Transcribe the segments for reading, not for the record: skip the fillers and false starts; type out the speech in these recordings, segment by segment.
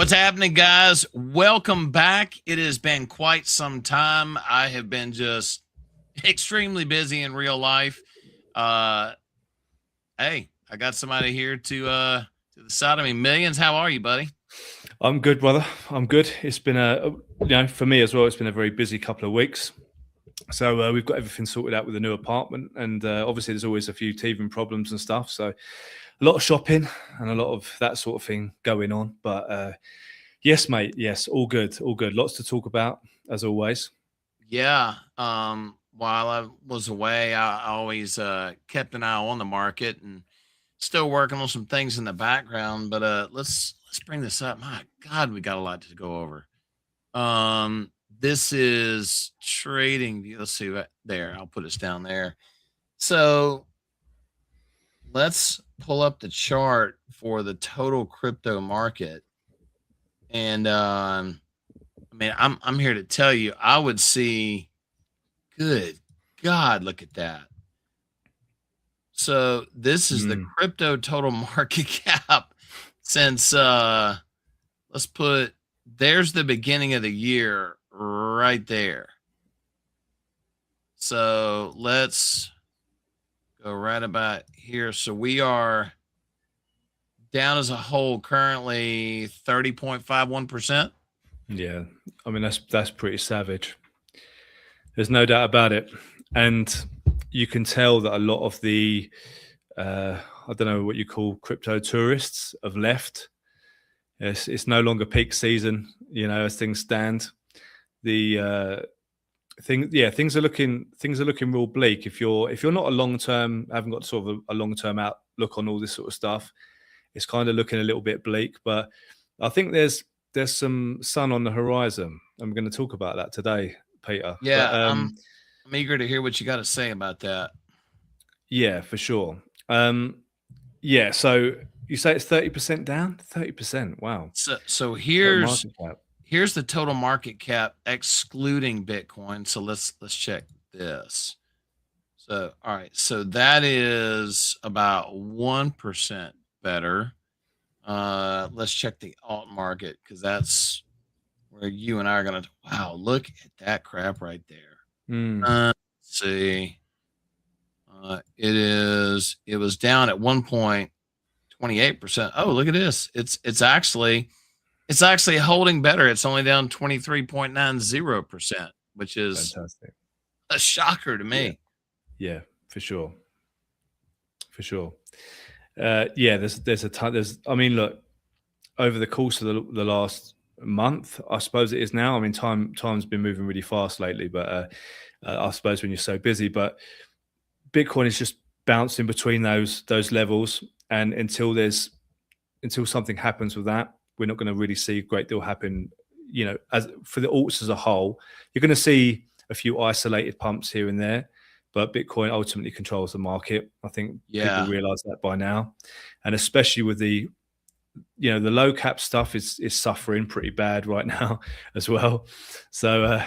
What's happening, guys? Welcome back. It has been quite some time. I have been just extremely busy in real life. Uh hey, I got somebody here to the side of me. Millions, how are you, buddy? I'm good, brother. I'm good. It's been for me as well, it's been a very busy couple of weeks. So we've got everything sorted out with the new apartment, and obviously there's always a few teething problems and stuff. So a lot of shopping and a lot of that sort of thing going on. But yes, mate. Yes, all good. All good. Lots to talk about as always. Yeah. While I was away, I always kept an eye on the market and still working on some things in the background, but let's bring this up. My God, we got a lot to go over. This is trading. Let's see what there. I'll put us down there. So let's pull up the chart for the total crypto market. And I mean, I'm here to tell you, I would see. Good God, look at that. So this is the crypto total market cap since let's put there's the beginning of the year right there. So let's go right about here. So we are down as a whole currently 30.51%. Yeah, I mean that's pretty savage. There's no doubt about it, and you can tell that a lot of the I don't know what you call crypto tourists have left. It's no longer peak season, as things stand. The things are looking real bleak. If you're not a long term, haven't got sort of a long term outlook on all this sort of stuff, it's kind of looking a little bit bleak. But I think there's some sun on the horizon. I'm going to talk about that today, Peter. Yeah, But, I'm eager to hear what you got to say about that. yeah, for sure. Yeah, so you say it's 30% down? 30%. Wow. So Total here's market cap. here's the total market cap excluding Bitcoin. So let's check this. So all right, so that is about 1% better. Let's check the alt market because that's where you and I are gonna. Wow, look at that crap right there. Let's see. It was down at 1.28%. Oh, look at this. It's actually holding better. It's only down 23.90%, which is Fantastic. a shocker to me. Yeah, for sure. For sure. Yeah, there's a ton. I mean, look, over the course of the last month, I suppose it is now. I mean, time's been moving really fast lately, but I suppose when you're so busy, but Bitcoin is just bouncing between those levels, and until something happens with that, we're not going to really see a great deal happen. As for the alts as a whole, you're going to see a few isolated pumps here and there, but Bitcoin ultimately controls the market. I think people realize that by now, and especially with the low cap stuff is suffering pretty bad right now as well. So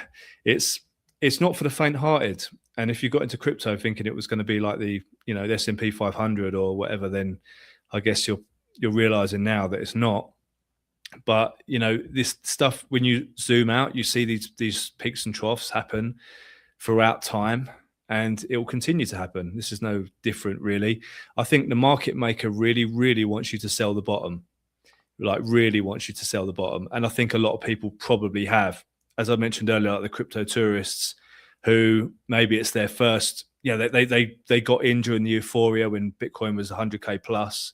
it's not for the faint-hearted. And if you got into crypto thinking it was going to be like the S&P 500 or whatever, then I guess you're realizing now that it's not. But this stuff, when you zoom out, you see these peaks and troughs happen throughout time, and it will continue to happen. This is no different, really. I think the market maker really, really wants you to sell the bottom. Like, really wants you to sell the bottom. And I think a lot of people probably have. As I mentioned earlier, like the crypto tourists who maybe it's their first, they got in during the euphoria when Bitcoin was 100K plus.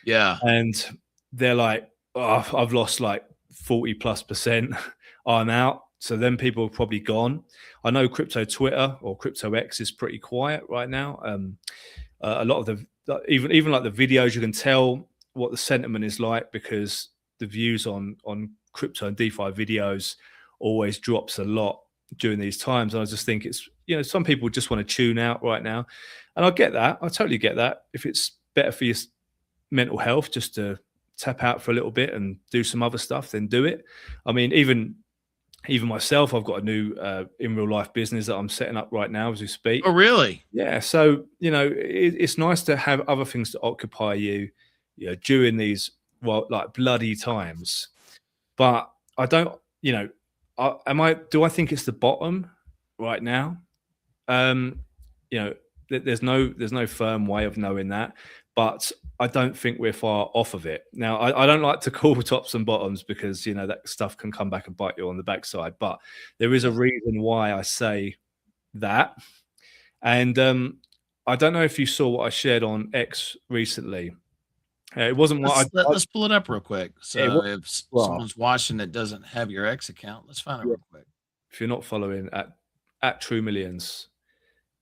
Yeah. And they're like, oh, I've lost like 40+%. I'm out. So then people have probably gone. I know crypto Twitter or crypto X is pretty quiet right now. A lot of even like the videos, you can tell what the sentiment is like, because the views on crypto and DeFi videos always drops a lot during these times. And I just think it's, some people just want to tune out right now. And I get that. I totally get that. If it's better for your mental health just to tap out for a little bit and do some other stuff, then do it. I mean, even myself, I've got a new in real life business that I'm setting up right now as we speak. Oh, really? Yeah. So, it's nice to have other things to occupy you, during these, like bloody times. But I don't, do I think it's the bottom right now? You know, there's no firm way of knowing that, but I don't think we're far off of it. Now, I don't like to call tops and bottoms because that stuff can come back and bite you on the backside. But there is a Yeah. reason why I say that, and I don't know if you saw what I shared on X recently. It wasn't what Let's pull it up real quick. it So was if well, someone's watching that doesn't have your X account, let's find it yeah. real quick. If you're not following at True Millions,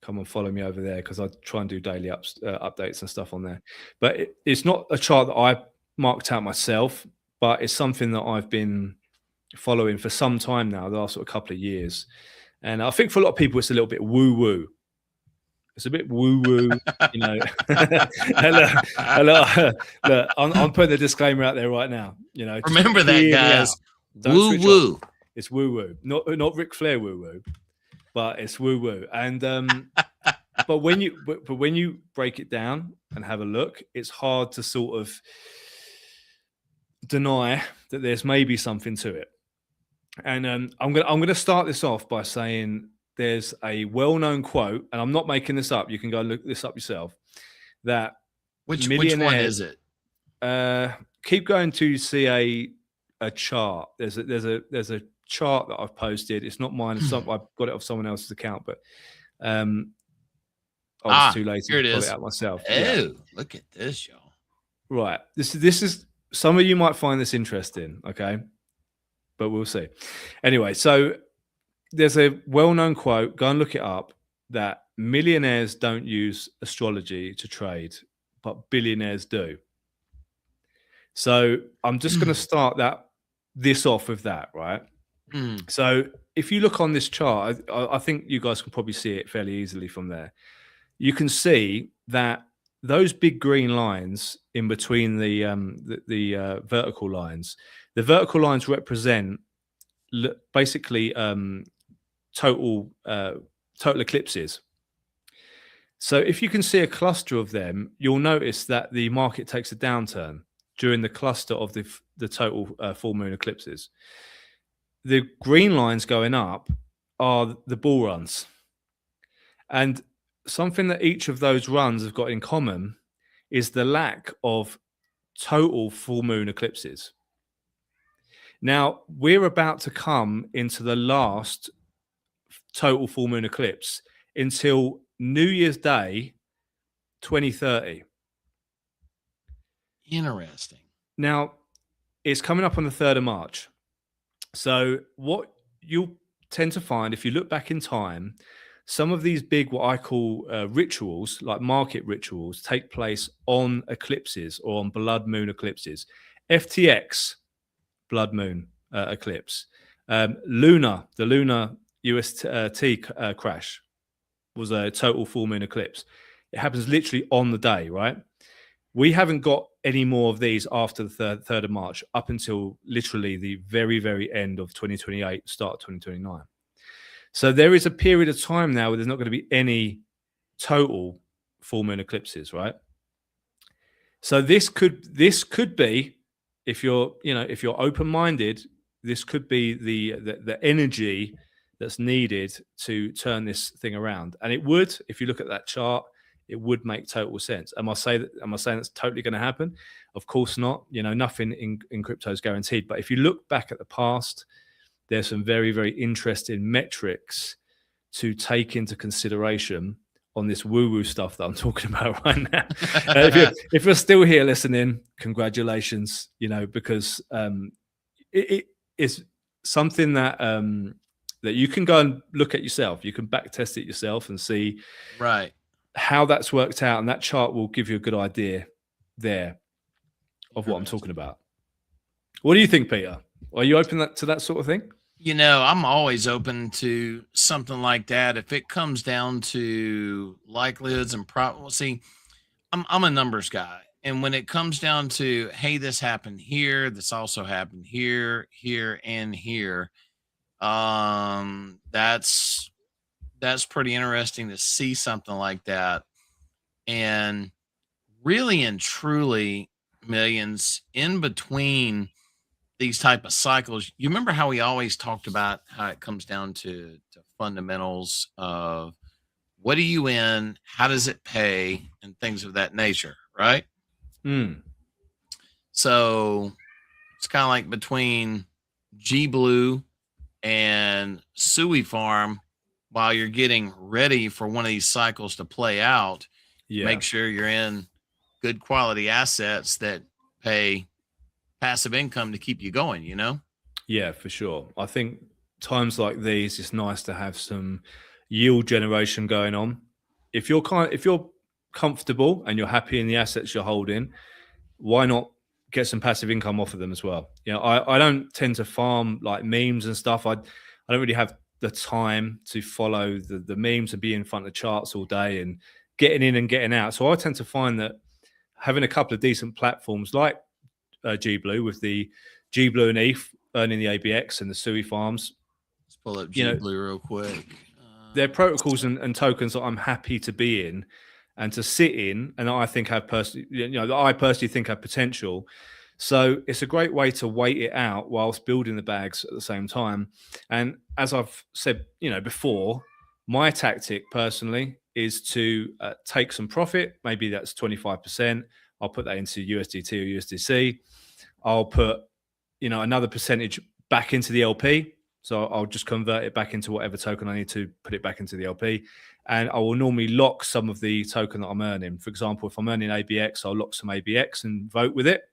come and follow me over there because I try and do daily updates and stuff on there. But it's not a chart that I marked out myself, but it's something that I've been following for some time now, the last sort of couple of years. And I think for a lot of people, it's a little bit woo woo. It's a bit woo woo, look, I'm putting the disclaimer out there right now. Just Remember that, hear me guys. out. Don't Woo switch off. woo. It's woo woo, not Ric Flair woo woo, but it's woo woo. And but when you break it down and have a look, it's hard to sort of deny that there's maybe something to it. And I'm gonna start this off by saying there's a well-known quote, and I'm not making this up. You can go and look this up yourself. That Which one is it? Keep going to see a chart. There's a chart that I've posted. It's not mine. I've got it off someone else's account, but I was too lazy to pull it out myself. Oh, yeah. Look at this, y'all. Right. This is some of you might find this interesting, okay? But we'll see. Anyway, so there's a well-known quote, go and look it up, that millionaires don't use astrology to trade, but billionaires do. So I'm just going to start this off with that, right? So if you look on this chart, I think you guys can probably see it fairly easily from there. You can see that those big green lines in between the vertical lines, the vertical lines represent basically total eclipses. So if you can see a cluster of them, you'll notice that the market takes a downturn during the cluster of the total full moon eclipses. The green lines going up are the bull runs. And something that each of those runs have got in common is the lack of total full moon eclipses. Now, we're about to come into the last total full moon eclipse until New Year's Day 2030. Interesting. Now, it's coming up on the 3rd of March. So what you'll tend to find, if you look back in time, some of these big, what I call rituals, like market rituals, take place on eclipses or on blood moon eclipses. FTX, blood moon eclipse. The lunar UST crash was a total full moon eclipse. It happens literally on the day, right? We haven't got any more of these after the 3rd of March up until literally the very, very end of 2028, start of 2029. So there is a period of time now where there's not going to be any total full moon eclipses, right? So this could be, if you're open-minded, this could be the energy that's needed to turn this thing around. And it would, if you look at that chart, it would make total sense. Am I saying that's totally going to happen? Of course not. Nothing in crypto is guaranteed. But if you look back at the past, there's some very, very interesting metrics to take into consideration on this woo-woo stuff that I'm talking about right now. If you're still here listening, congratulations, because it is something that you can go and look at yourself. You can back test it yourself and see how that's worked out. And that chart will give you a good idea there of what I'm talking about. What do you think, Peter? Are you open to that sort of thing? I'm always open to something like that. If it comes down to likelihoods and see, I'm a numbers guy. And when it comes down to, hey, this happened here, this also happened here, here, and here, that's pretty interesting to see something like that. And really and truly, Millions, in between these type of cycles, you remember how we always talked about how it comes down to fundamentals of what are you in, how does it pay, and things of that nature, right? Mm. So it's kind of like between G Blue and Sui Farm, while you're getting ready for one of these cycles to play out, Yeah. make sure you're in good quality assets that pay passive income to keep you going, you know? Yeah, for sure. I think times like these, it's nice to have some yield generation going on. If you're comfortable and you're happy in the assets you're holding, why not get some passive income off of them as well? You know, I don't tend to farm like memes and stuff. I don't really have the time to follow the memes and be in front of charts all day and getting in and getting out. So I tend to find that having a couple of decent platforms like G Blue with the G Blue and ETH earning the ABX and the Sui farms, Let's pull up you G know, Blue real quick. they're protocols and tokens that I'm happy to be in and to sit in, and I think have personally, you know, that I personally think have potential. So it's a great way to wait it out whilst building the bags at the same time. And as I've said, you know, before, my tactic personally is to take some profit. Maybe that's 25%. I'll put that into USDT or USDC. I'll put, you know, another percentage back into the LP. So I'll just convert it back into whatever token I need to put it back into the LP. And I will normally lock some of the token that I'm earning. For example, if I'm earning ABX, I'll lock some ABX and vote with it.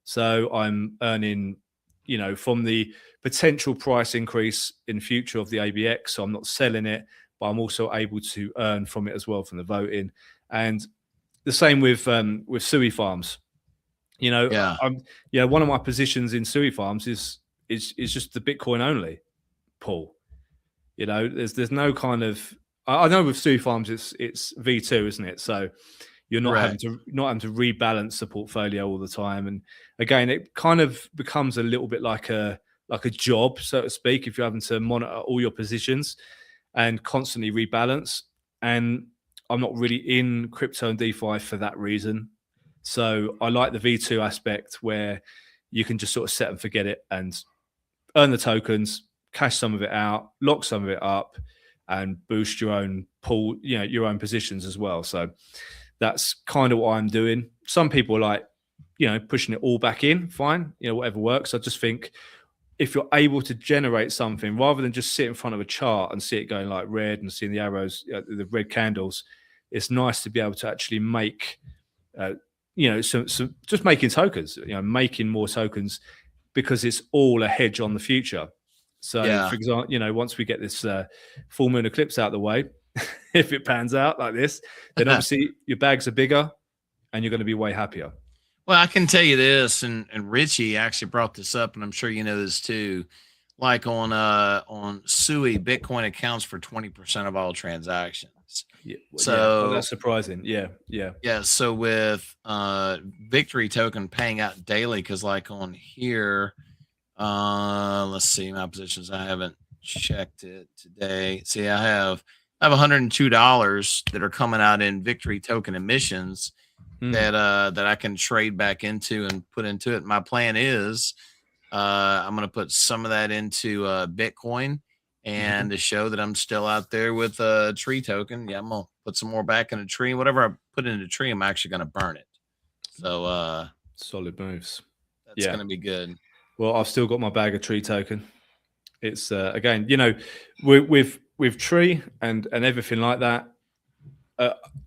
So I'm earning, you know, from the potential price increase in future of the ABX. So I'm not selling it, but I'm also able to earn from it as well from the voting. And the same with Sui farms. You know, Yeah. one of my positions in Sui farms is just the Bitcoin only pool. You know, there's no kind of, I know with Sui farms it's V2, isn't it? So you're not having Correct. to rebalance the portfolio all the time. And again, it kind of becomes a little bit like a job, so to speak, if you're having to monitor all your positions and constantly rebalance. And I'm not really in crypto and DeFi for that reason. So I like the V2 aspect where you can just sort of set and forget it and earn the tokens, cash some of it out, lock some of it up, and boost your own pool, you know, your own positions as well. So that's kind of what I'm doing. Some people are like, you know, pushing it all back in, fine, you know, whatever works. I just think if you're able to generate something rather than just sit in front of a chart and see it going like red and seeing the arrows, the red candles, it's nice to be able to actually make, you know, some just making tokens, you know, making more tokens because it's all a hedge on the future. So, Yeah. for example, you know, once we get this full moon eclipse out of the way, if it pans out like this, then obviously your bags are bigger and you're going to be way happier. Well, I can tell you this, and Richie actually brought this up, and I'm sure you know this too. Like on Sui, Bitcoin accounts for 20% of all transactions. Yeah, well, So that's surprising. Yeah, yeah. yeah, so with Victory token paying out daily, because like on here, let's see my positions. I haven't checked it today. See, I have $102 that are coming out in Victory token emissions that I can trade back into and put into it. My plan is I'm going to put some of that into Bitcoin, and to show that I'm still out there with a tree token. Yeah, I'm gonna put some more back in a tree. Whatever I put in a tree, I'm actually going to burn it. So Solid moves. that's going to be good. Well, I've still got my bag of tree token. It's again, you know, with tree and everything like that.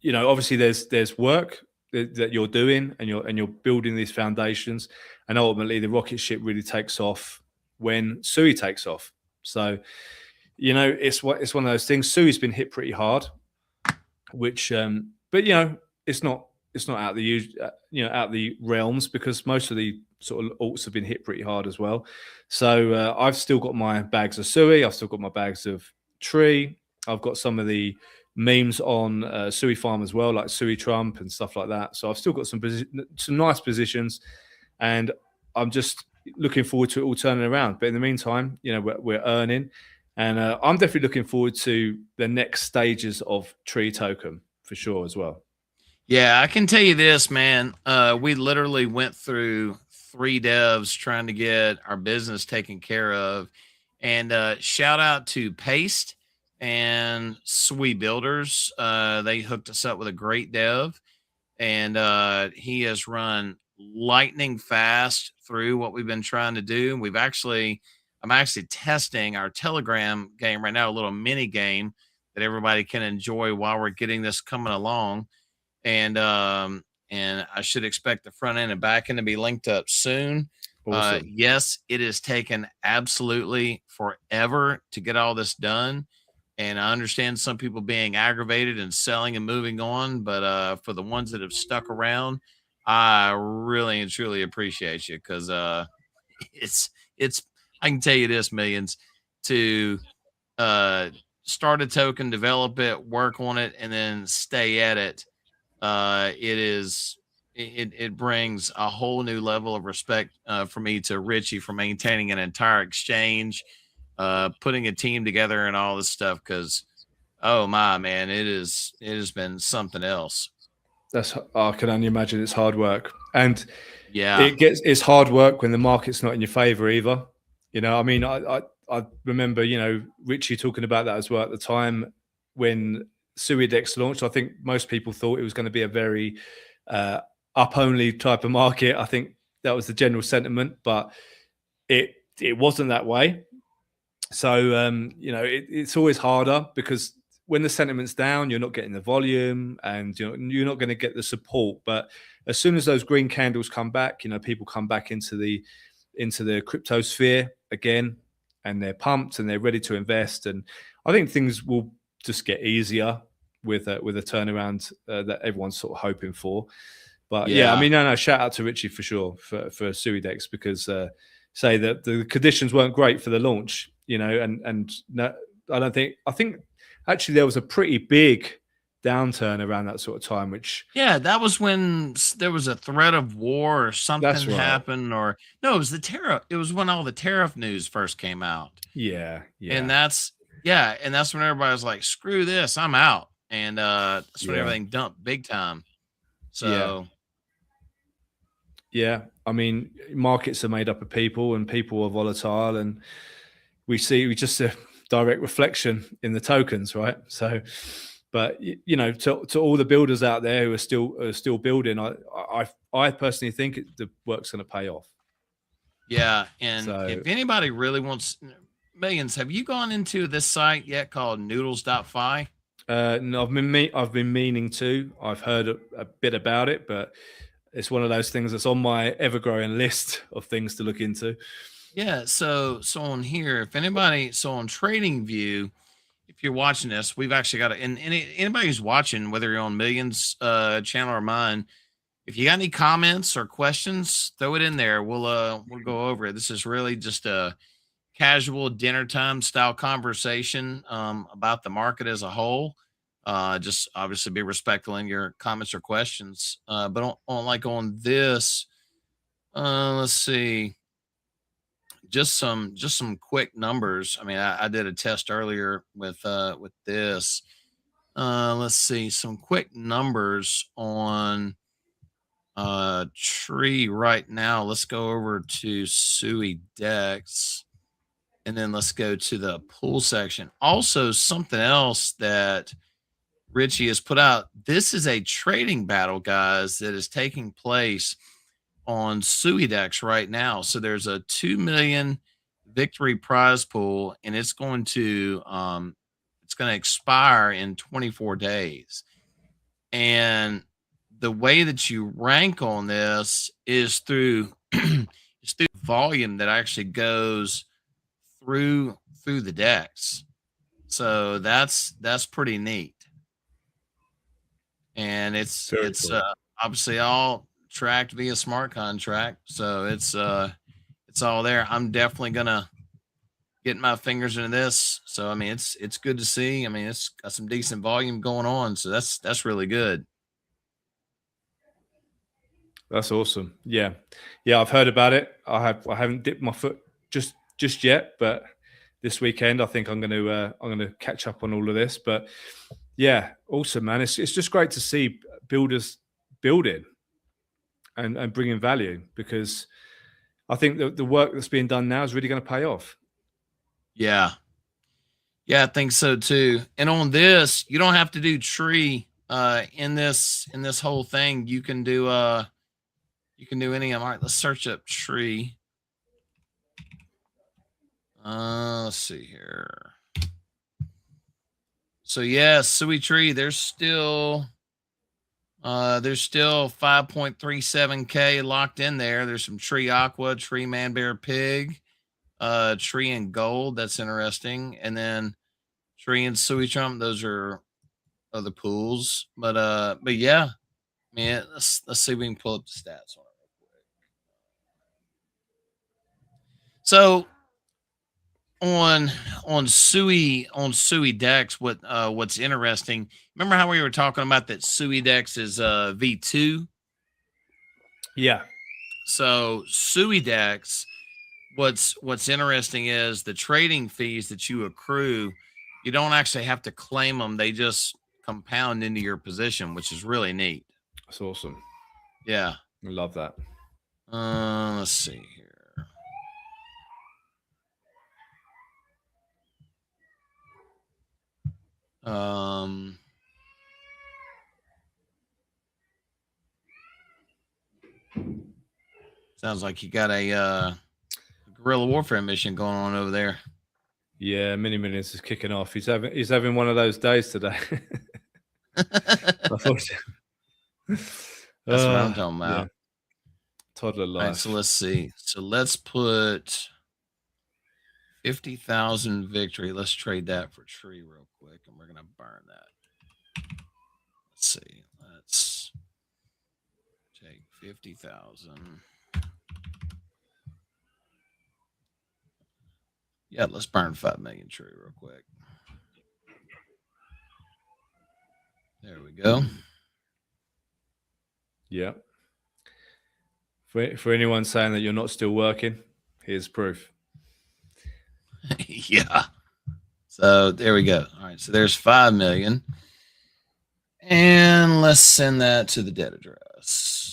You know, obviously there's work that you're doing and you're building these foundations, and ultimately the rocket ship really takes off when Sui takes off. So, you know, it's one of those things. Sui's been hit pretty hard, which but you know, it's not out of the out of the realms, because most of the sort of alts have been hit pretty hard as well. So I've still got my bags of Sui, I've still got my bags of tree, I've got some of the memes on Sui farm as well, like Sui Trump and stuff like that. So I've still got some nice positions, and I'm just looking forward to it all turning around. But in the meantime, you know, we're earning, and I'm definitely looking forward to the next stages of Tree Token for sure as well. Yeah, I can tell you this, man. We literally went through three devs trying to get our business taken care of. And shout out to Paste and Sweet Builders. They hooked us up with a great dev, and he has run lightning fast through what we've been trying to do. I'm actually testing our Telegram game right now, a little mini game that everybody can enjoy while we're getting this coming along. And I should expect the front end and back end to be linked up soon. Awesome. Yes, it has taken absolutely forever to get all this done. And I understand some people being aggravated and selling and moving on, but for the ones that have stuck around, I really and truly appreciate you, because it's it's I can tell you this, Millions, to uh start a token, develop it, work on it, and then stay at it. It brings a whole new level of respect for me to Richie for maintaining an entire exchange, putting a team together and all this stuff. Because oh my man, it has been something else. I can only imagine it's hard work, and Yeah, it's hard work when the market's not in your favor either. I mean, I remember, Richie talking about that as well at the time when Suidex launched. I think most people thought it was going to be a very up only type of market. I think that was the general sentiment, but it wasn't that way. So it's always harder because when the sentiment's down, you're not getting the volume, and you're not going to get the support. But as soon as those green candles come back, people come back into the crypto sphere again, and they're pumped and they're ready to invest. And I think things will just get easier with a turnaround that everyone's sort of hoping for. But yeah, I mean, no, shout out to Richie for sure for Suidex, because say that the conditions weren't great for the launch, and no, I think actually there was a pretty big downturn around that sort of time, which that was when there was a threat of war or something happened, or no, it was the tariff. It was when all the tariff news first came out. Yeah. And that's when everybody was like, screw this, I'm out. And that's when everything dumped big time. So yeah, I mean, markets are made up of people, and people are volatile, and we just a direct reflection in the tokens, right? So, but to all the builders out there who are still building, I personally think the work's going to pay off. Yeah, and if anybody really wants Millions, have you gone into this site yet called noodles.fi? No, I've been meaning to. I've heard a bit about it, but it's one of those things that's on my ever-growing list of things to look into. Yeah, so on here, if anybody, on TradingView, if you're watching this, we've actually got and anybody who's watching, whether you're on Millions channel or mine, if you got any comments or questions, throw it in there. We'll go over it. This is really just a casual dinner time style conversation about the market as a whole. Just obviously be respectful in your comments or questions. But on this, let's see, just some quick numbers. I mean, I did a test earlier with this. Let's see, some quick numbers on Tree right now. Let's go over to Sui Dex, and then let's go to the pool section. Also, something else that Richie has put out. This is a trading battle, guys, that is taking place on Suidex right now. So there's a 2 million victory prize pool, and it's going to expire in 24 days. And the way that you rank on this is through it's through volume that actually goes through the decks. So that's pretty neat. And it's cool. Obviously all tracked via smart contract, so it's all there. I'm definitely gonna get my fingers into this. So I mean, it's good to see. I mean, it's got some decent volume going on, so that's really good. That's awesome. Yeah, I've heard about it. I haven't dipped my foot just yet, but this weekend I think I'm going to catch up on all of this. But yeah, awesome, man. It's just great to see builders building and bringing value, because I think the work that's being done now is really going to pay off. Yeah. Yeah, I think so too. And on this, you don't have to do tree in this whole thing. You can do any of them. All right, let's search up tree. Let's see here. So yeah, Sui Tree, there's still 5.37K locked in there. There's some Tree Aqua, Tree Man Bear Pig, Tree and Gold. That's interesting. And then Tree and Sui Trump, those are other pools. But yeah, man, let's see if we can pull up the stats on it real quick. So on Sui Dex, what's interesting? Remember how we were talking about that Sui Dex is V2? Yeah. So Sui Dex, what's interesting is the trading fees that you accrue. You don't actually have to claim them; they just compound into your position, which is really neat. That's awesome. Yeah, I love that. Let's see here. Sounds like you got a guerrilla warfare mission going on over there. Yeah, Millionz is kicking off. He's having one of those days today. Unfortunately. That's what I'm talking about. Yeah. Toddler life. All right, so let's see. So let's put 50,000 victory. Let's trade that for tree real quick, and we're gonna burn that. Let's see. Let's take 50,000. Yeah, let's burn 5 million tree real quick. There we go. Yeah. For anyone saying that you're not still working, here's proof. Yeah. So there we go. All right. So there's 5 million. And let's send that to the debt address.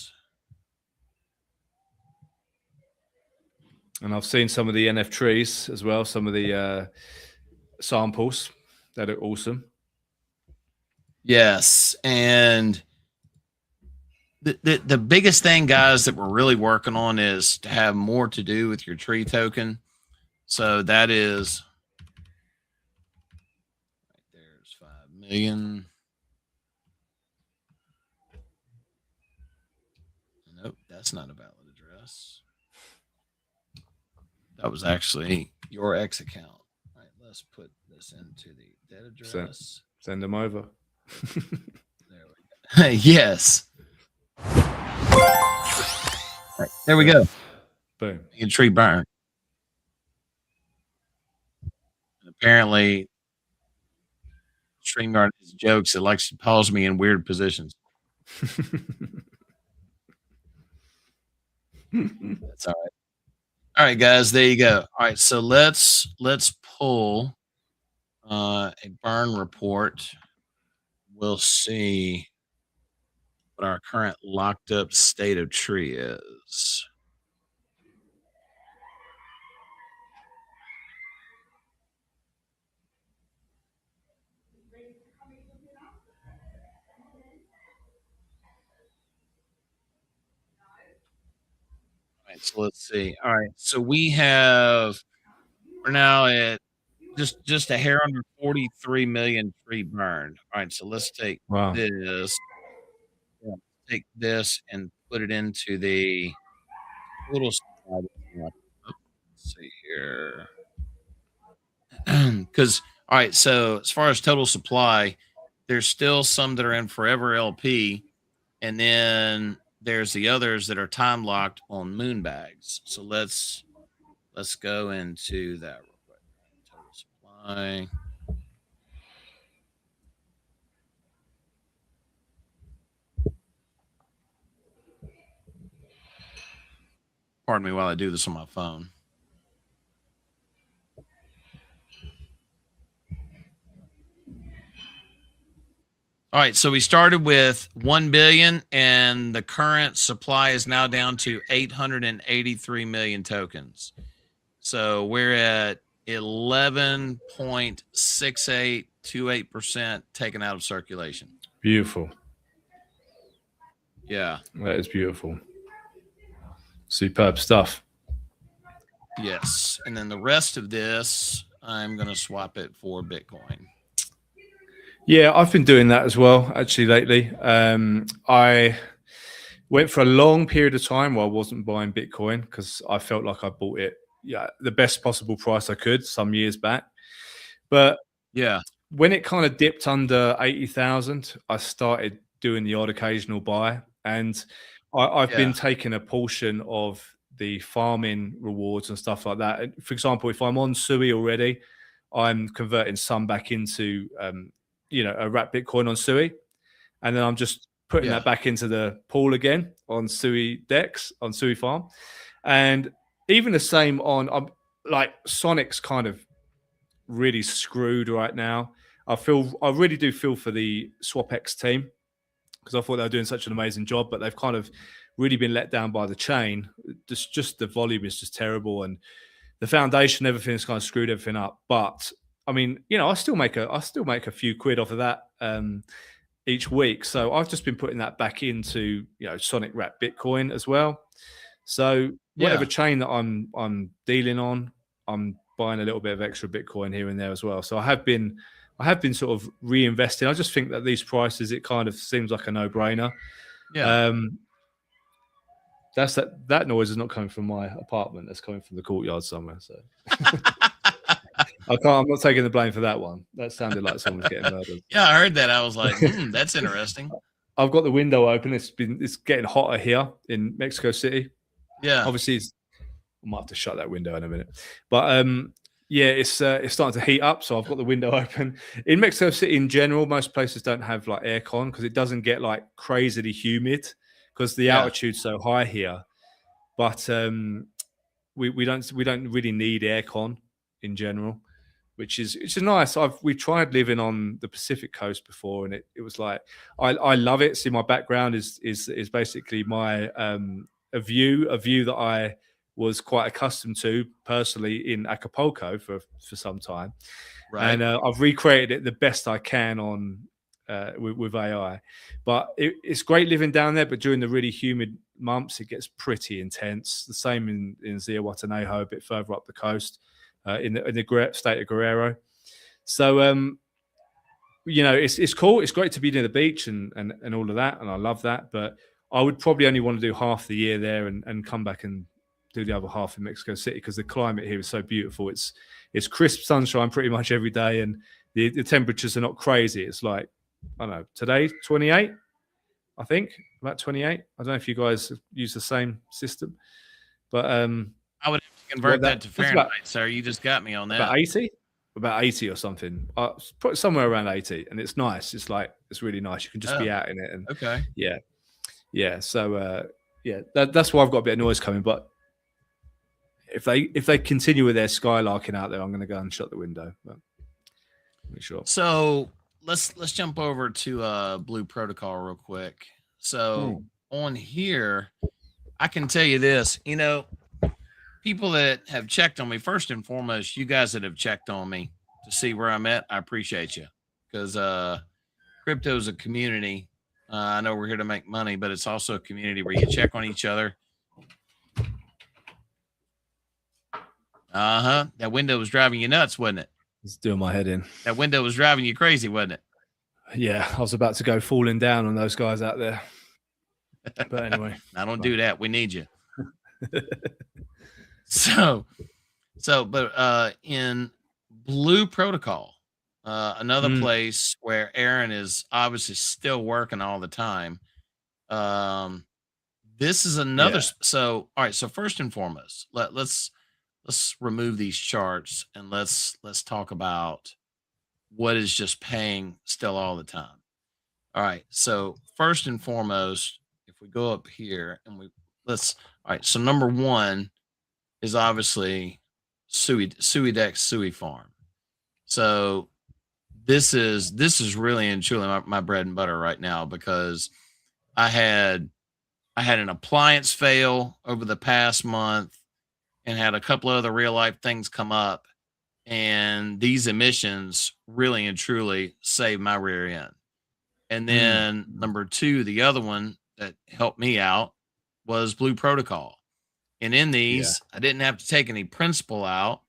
And I've seen some of the NF trees as well, some of the samples that are awesome. Yes. And the biggest thing, guys, that we're really working on is to have more to do with your tree token. So that is right there's 5 million. Nope, that's not a valid address. That was actually your X account. All right, let's put this into the debt address. Send them over. There we go. Yes. All right, there we go. Boom. A tree burn. And apparently, StreamYard has jokes. It likes to pause me in weird positions. That's all right. All right, guys, there you go. All right, so let's pull a burn report. We'll see what our current locked up state of tree is. All right, so let's see. All right, so we're now at just a hair under 43 million tree burned. All right, so let's take this. Yeah, take this and put it into the total supply. Let's see here. Because all right, so as far as total supply, there's still some that are in forever LP, and then there's the others that are time locked on moon bags. So let's go into that real quick. Total supply. Pardon me while I do this on my phone. All right, so we started with 1 billion, and the current supply is now down to 883 million tokens. So we're at 11.6828% taken out of circulation. Beautiful. Yeah. That is beautiful. Superb stuff. Yes. And then the rest of this, I'm going to swap it for Bitcoin. Yeah, I've been doing that as well, actually, lately. I went for a long period of time where I wasn't buying Bitcoin because I felt like I bought it the best possible price I could some years back. But yeah, when it kind of dipped under 80,000, I started doing the odd occasional buy. And I've been taking a portion of the farming rewards and stuff like that. For example, if I'm on Sui already, I'm converting some back into a wrap Bitcoin on Sui, and then I'm just putting that back into the pool again on Sui Dex, on Sui Farm. And even the same on like Sonic's kind of really screwed right now. I really do feel for the SwapX team because I thought they were doing such an amazing job, but they've kind of really been let down by the chain. Just the volume is just terrible, and the foundation, everything's kind of screwed everything up. But I mean, I still make a few quid off of that each week. So I've just been putting that back into Sonic Wrap Bitcoin as well. So whatever chain that I'm dealing on, I'm buying a little bit of extra Bitcoin here and there as well. So I have been sort of reinvesting. I just think that these prices, it kind of seems like a no-brainer. Yeah. That noise is not coming from my apartment. That's coming from the courtyard somewhere. So I'm not taking the blame for that one. That sounded like someone's getting murdered. Yeah, I heard that. I was like, that's interesting. I've got the window open. It's getting hotter here in Mexico City. Yeah. Obviously, I might have to shut that window in a minute. But it's starting to heat up, so I've got the window open. In Mexico City in general, most places don't have like aircon because it doesn't get like crazily humid because the altitude's so high here. But we don't really need aircon in general, which is nice. We tried living on the Pacific coast before, and it was like I love it. See, my background is basically my a view that I was quite accustomed to personally in Acapulco for some time, right. And I've recreated it the best I can on with AI. But it's great living down there, but during the really humid months, it gets pretty intense. The same in Zihuatanejo, a bit further up the coast, in the state of Guerrero. So it's cool. It's great to be near the beach and all of that, and I love that. But I would probably only want to do half the year there and come back and do the other half in Mexico City because the climate here is so beautiful. It's crisp sunshine pretty much every day, and the temperatures are not crazy. It's like, I don't know, today 28, I think, about 28. I don't know if you guys use the same system, but I would have to convert that to Fahrenheit, sir. You just got me on that. About 80 or something. Put somewhere around 80, and it's nice. It's really nice. You can just be out in it, and yeah. So that's why I've got a bit of noise coming. But if they continue with their skylarking out there, I'm going to go and shut the window. But make sure. So let's jump over to Blue Protocol real quick. So on here, I can tell you this, people that have checked on me, first and foremost, you guys that have checked on me to see where I'm at, I appreciate you because crypto is a community. I know we're here to make money, but it's also a community where you check on each other. That window was driving you nuts, wasn't it? It's doing my head in. That window was driving you crazy, wasn't it? Yeah, I was about to go falling down on those guys out there. But anyway. I don't do that. We need you. But in Blue Protocol, another place where Aaron is obviously still working all the time. This is another. So, all right. So first and foremost, let's remove these charts and let's talk about what is just paying still all the time. All right. So first and foremost, if we go up here and all right. So number one is obviously Sui Dex Sui Farm. So this is really and truly my bread and butter right now, because I had I had an appliance fail over the past month and had a couple of other real life things come up, and these emissions really and truly saved my rear end. And Mm, then number two, the other one that helped me out was Blue Protocol. And in yeah, these, I didn't have to take any principal out,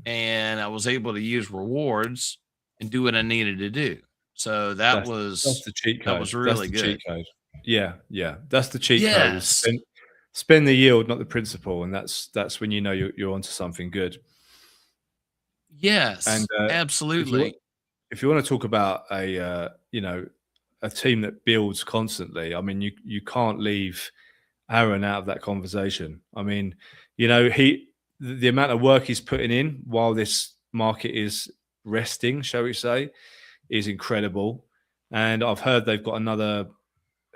and I was able to use rewards and do what I needed to do. So that that's was the cheat that code. was That's really the cheat good. code. Yeah, yeah, that's the cheat code. Is Yes. spend the yield, not the principal, and that's when you know you're onto something good. And Yes. if you Absolutely. if you want to talk about a team that builds constantly, I mean, you can't leave Aaron out of that conversation. I mean, the amount of work he's putting in while this market is resting, shall we say, is incredible. And I've heard they've got another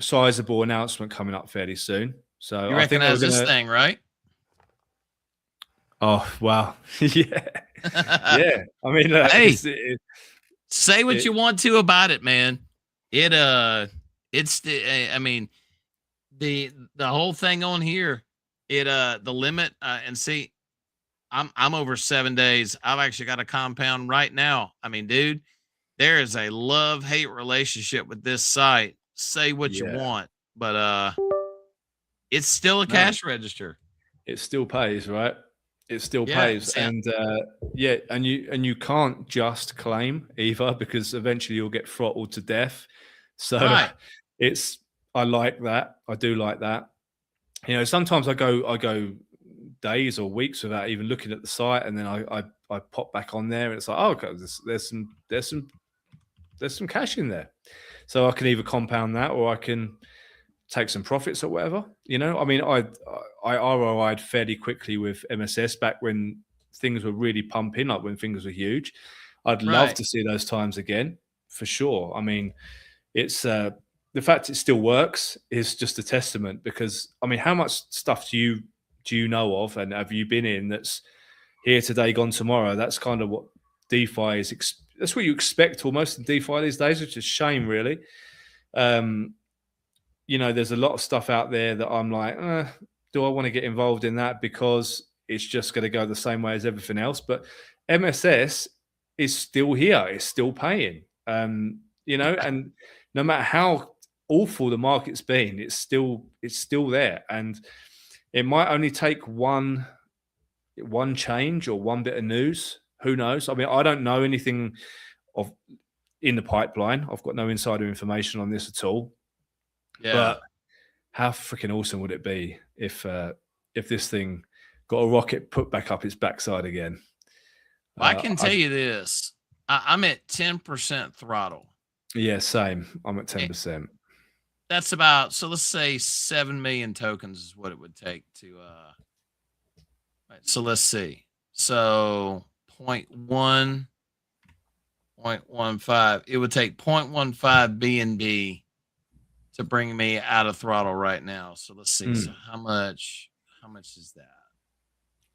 sizable announcement coming up fairly soon. So You I think they were recognize going this to. thing, right? Oh wow, yeah, yeah. I mean, Hey, say what it you want to about it, man. It it's the I mean, the whole thing on here, the limit, and see, I'm over 7 days. I've actually got a compound right now. I mean, dude, there is a love-hate relationship with this site. Say what you yeah. want, but it's still a No, cash register. it still pays, right? It still Yeah, pays, see, and yeah, and you can't just claim either because eventually you'll get throttled to death. So right, it's I like that. I do like that. Sometimes I go days or weeks without even looking at the site, and then I pop back on there, and it's like, oh, okay, there's some cash in there, so I can either compound that or I can take some profits or whatever. I mean, I ROI'd fairly quickly with MSS back when things were really pumping, like when things were huge. I'd love right. to see those times again for sure. I mean, it's the fact it still works is just a testament because I mean, how much stuff do you know of, and have you been in that's here today, gone tomorrow? That's kind of what DeFi is. That's what you expect almost in DeFi these days, which is a shame, really. Um, there's a lot of stuff out there that I'm like, do I want to get involved in that because it's just going to go the same way as everything else? But MSS is still here, it's still paying, and no matter how awful the market's been, it's still there, and it might only take one change or one bit of news. Who knows? I mean, I don't know anything of in the pipeline. I've got no insider information on this at all. Yeah, But how freaking awesome would it be if this thing got a rocket put back up its backside again? well, I can tell I've you this: I'm at 10% throttle. Yeah, same. I'm at It, 10%. that's about, so let's say 7 million tokens is what it would take to. Right, so let's see. So 0.1.15. It would take 0.15 BNB to bring me out of throttle right now. So let's see. So Mm, how much is that?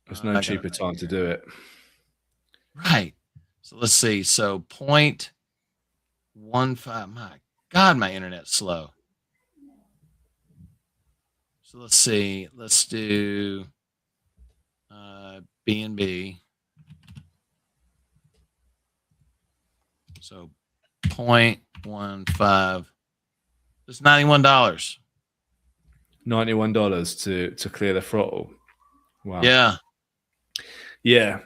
there's no I got it cheaper right time to here. do it. Right. So let's see. So 0.15. My God, my internet's slow. So let's see. Let's do BNB. So 0.15. It's $91. $91 to clear the throttle. Wow. Yeah. Yeah.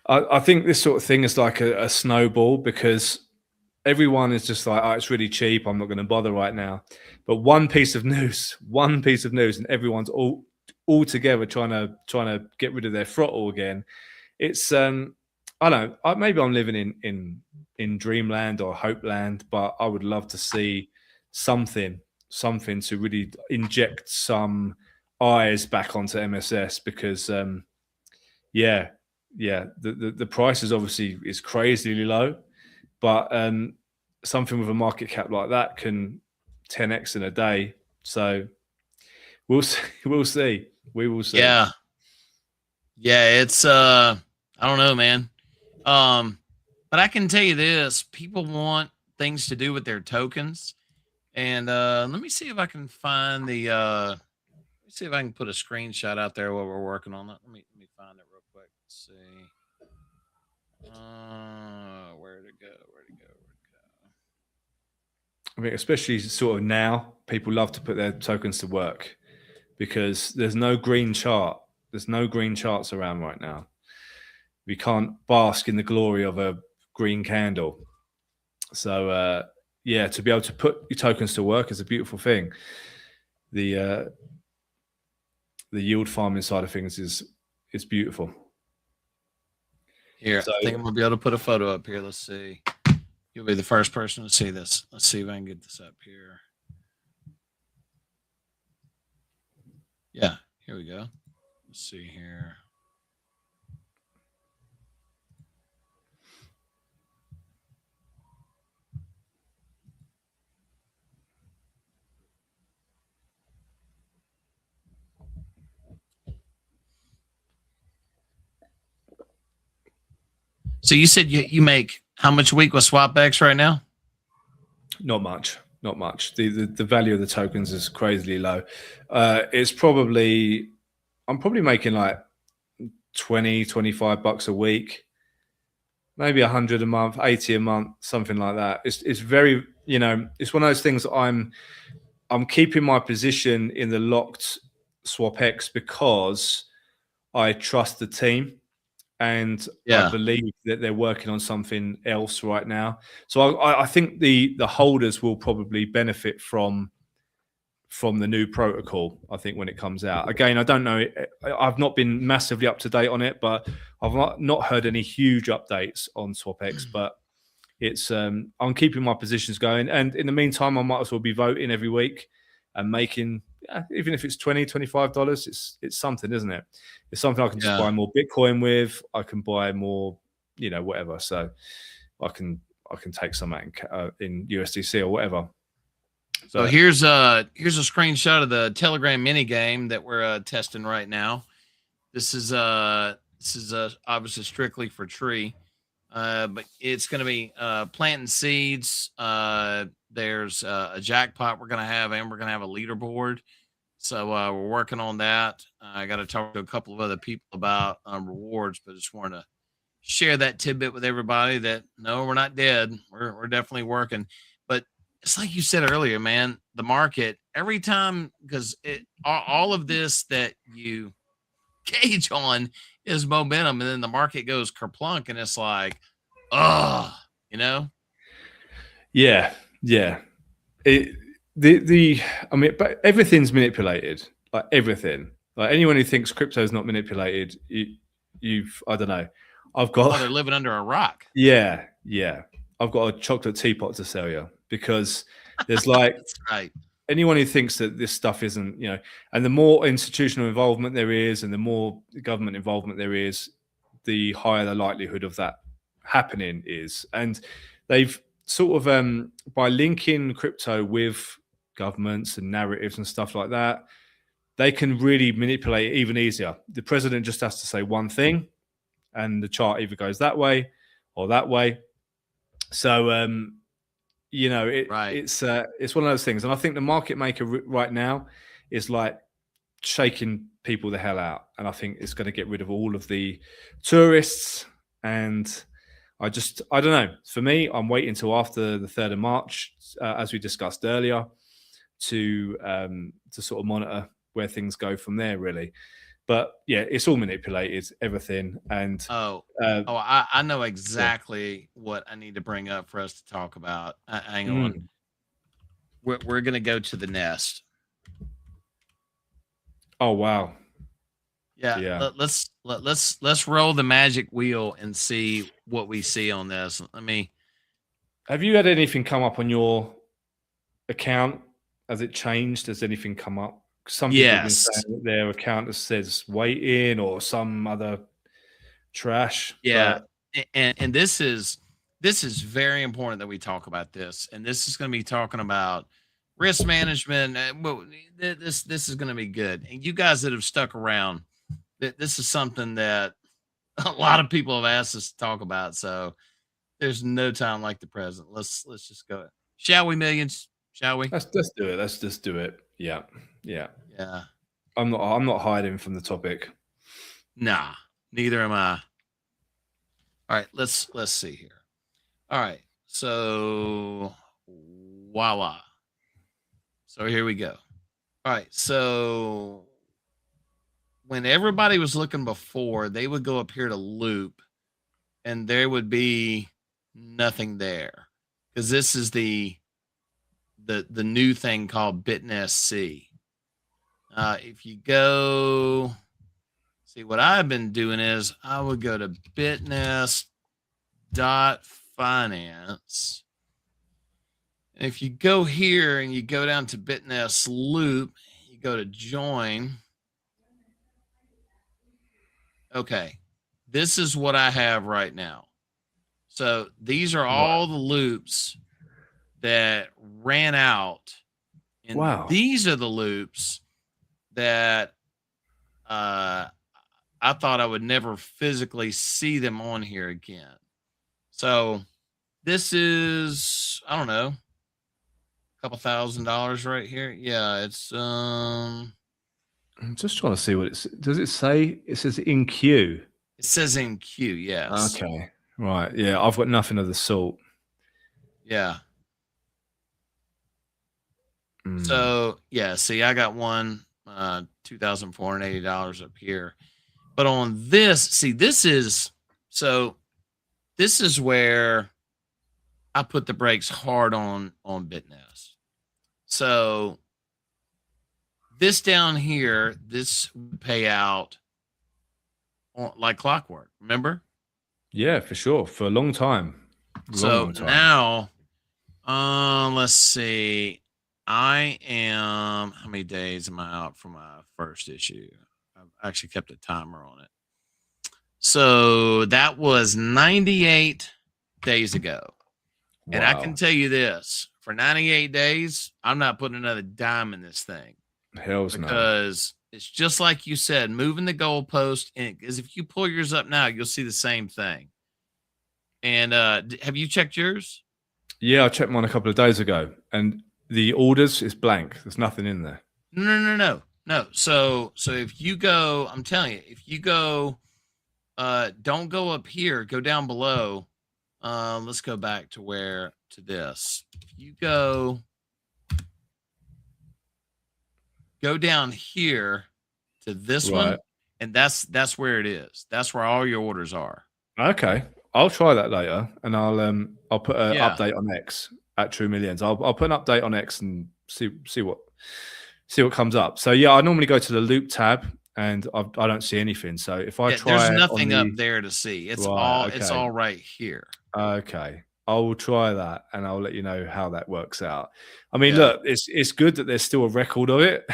I think this sort of thing is like a snowball because everyone is just like, oh, it's really cheap. I'm not going to bother right now. But one piece of news, and everyone's all together trying to get rid of their throttle again. It's I don't know. Maybe I'm living in dreamland or hopeland, but I would love to see something to really inject some eyes back onto MSS because yeah, yeah, the price is obviously is crazily low, but something with a market cap like that can 10x in a day. So we'll see. We'll see. We will see. Yeah. Yeah. It's I don't know, man. Um But I can tell you this: people want things to do with their tokens, and let me see if I can find the. Let me see if I can put a screenshot out there while we're working on that. Let me find it real quick. Let's see. Where'd it go? Where'd it go? Where'd it go? I mean, especially sort of now, people love to put their tokens to work because there's no green chart. There's no green charts around right now. We can't bask in the glory of a green candle. So yeah, to be able to put your tokens to work is a beautiful thing. The yield farming side of things is beautiful. Here, So I think I'm gonna be able to put a photo up here. Let's see. You'll be the first person to see this. Let's see if I can get this up here. Yeah, here we go. Let's see here. So you said you make how much a week with SwapX right now? not much, not much. The value of the tokens is crazily low. It's probably, I'm probably making like 20-25 bucks a week, maybe 100 a month, 80 a month, something like that. It's very, you know, it's one of those things. I'm keeping my position in the locked SwapX because I trust the team and I Yeah. believe that they're working on something else right now. So I think the holders will probably benefit from the new protocol. I think when it comes out, again, I don't know. I've not been massively up to date on it, but I've not heard any huge updates on SwapX. But it's I'm keeping my positions going, and in the meantime, I might as well be voting every week and making, even if it's $20-$25, it's something, isn't it? It's something I can just buy more Bitcoin with. I can buy more, you know, whatever. So I can take some out in USDC or whatever. So here's a screenshot of the Telegram mini game that we're testing right now. This is obviously strictly for tree, but it's going to be planting seeds. There's a jackpot we're going to have, and we're going to have a leaderboard. So we're working on that. I got to talk to a couple of other people about rewards, but just wanted to share that tidbit with everybody that no, we're not dead. We're definitely working. But it's like you said earlier, man, the market, every time, because all of this that you gauge on is momentum, and then the market goes kerplunk, and it's like, oh, you know? Yeah. I mean, but everything's manipulated. Like everything. Like anyone who thinks crypto is not manipulated, you've I don't know. I've got. Oh, they're living under a rock. Yeah. I've got a chocolate teapot to sell you because there's like That's right. Anyone who thinks that this stuff isn't, you know, and the more institutional involvement there is, and the more government involvement there is, the higher the likelihood of that happening is. And they've sort of by linking crypto with governments and narratives and stuff like that, they can really manipulate it even easier. The president just has to say one thing, and the chart either goes that way or that way. So you know, it's one of those things, and I think the market maker right now is like shaking people the hell out, and I think it's going to get rid of all of the tourists. And I don't know. For me, I'm waiting until after the 3rd of March, as we discussed earlier, to sort of monitor where things go from there, really. But yeah, it's all manipulated, everything. And I know exactly what I need to bring up for us to talk about. Hang on, we're gonna go to the nest. Oh wow! Yeah. Let's roll the magic wheel and see what we see on this. Have you had anything come up on your account? Has it changed? Has anything come up? Some people have been saying that their account says waiting or some other trash. Yeah, and this is very important that we talk about this, and this is going to be talking about risk management. This is going to be good, and you guys that have stuck around, this is something that a lot of people have asked us to talk about. So There's no time like the present. Let's just go. Shall we, Millions? Shall we? Let's do it. Let's just do it. Yeah, yeah. Yeah. I'm not hiding from the topic. Nah, neither am I. All right, let's see here. All right. So voila. So here we go. All right. So when everybody was looking before, they would go up here to loop and there would be nothing there. Because this is the new thing called BitNSC. If you go see what I've been doing is I would go to bitness.finance. And if you go here and you go down to BitNS loop, you go to join. Okay. This is what I have right now. So these are all the loops that ran out. And Wow. these are the loops that I thought I would never physically see them on here again. So this is, I don't know, a couple $1,000 right here. Yeah, it's I'm just trying to see what does it say? It says in queue. it says in queue, yes. Okay. Right. Yeah, I've got nothing of the sort. Yeah. So yeah, see, I got one $2,480 up here. But on this, see, this is where I put the brakes hard on BitNess. So this down here, this would pay out like clockwork. Remember? Yeah, for sure. For a long time. Long time. Now, let's see. I am, how many days am I out for my first issue? I've actually kept a timer on it. So that was 98 days ago. Wow. And I can tell you this, for 98 days, I'm not putting another dime in this thing. Hell's no. Because it's just like you said, moving the goalpost. Because if you pull yours up now, you'll see the same thing. And have you checked yours? Yeah, I checked mine a couple of days ago. And the orders is blank. There's nothing in there. No. So if you go, I'm telling you, if you go, don't go up here, go down below. Let's go back to this. If you go down here to this one, and that's where it is. That's where all your orders are. Okay. I'll try that later, and I'll put an update on X at True Millions. I'll put an update on X and see what comes up. So yeah, I normally go to the loop tab and I don't see anything. So if I try, there's nothing up there to see. It's all right here. Okay, I will try that and I'll let you know how that works out. I mean, look, it's good that there's still a record of it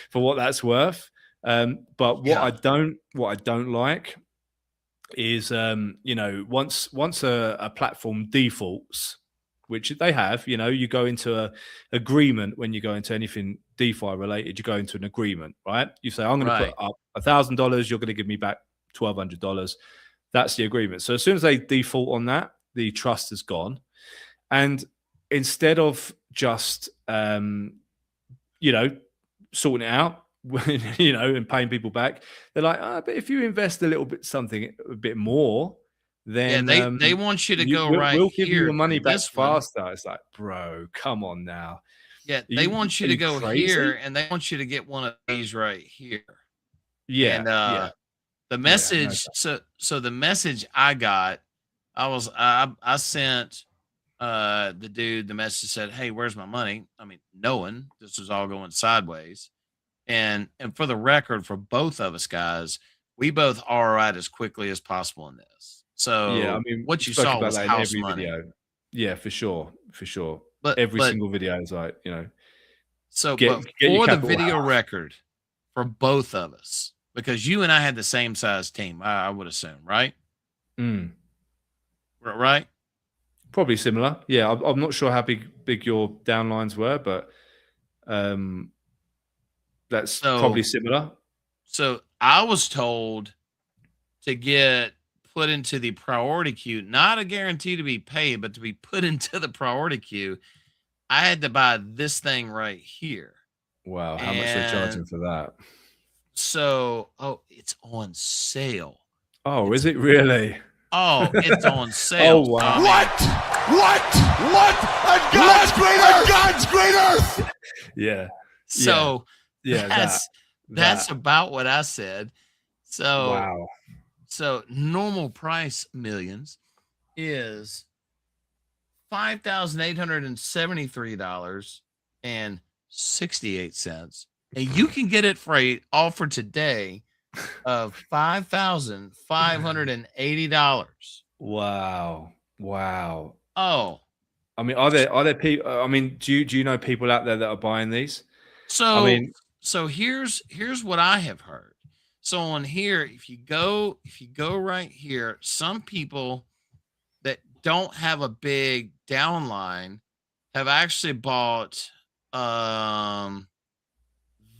for what that's worth. But what I don't like is once a platform defaults, which they have, you go into a agreement. When you go into anything DeFi related, you go into an agreement, right? You say, I'm going to put up $1,000, you're going to give me back $1,200. That's the agreement. So as soon as they default on that, the trust is gone. And instead of just sorting it out, and paying people back, they're like, but if you invest a bit more, then they want you to go we'll give you your money back faster. It's like, bro, come on now. Yeah, they want you to go here, and they want you to get one of these right here. Yeah, and the message. So the message I got, I sent the dude the message, said, "Hey, where's my money?" I mean, knowing this was all going sideways. And for the record, for both of us guys, we both ROI'd as quickly as possible in this. So yeah, I mean, what you saw was house money. Video. Yeah, for sure. But every single video is like, So but for the video record, for both of us, because you and I had the same size team, I would assume, right? Right? Probably similar. Yeah, I'm not sure how big your downlines were, but that's probably similar. So I was told to put into the priority queue, not a guarantee to be paid, but to be put into the priority queue, I had to buy this thing right here. Wow. How much they're And charging for that? so, oh, it's on sale. Oh, It's is it really? it's on sale. Oh, So wow. I mean, What? On God's great earth. Yeah. so Yeah. that's That. about what I said. So Wow. so normal price Millions is $5,873.68. And you can get it for a offer today of $5,580. Wow. Wow. Oh, I mean, are there people? I mean, do you know people out there that are buying these? I so mean, here's what I have heard. So on here, if you go right here, some people that don't have a big downline have actually bought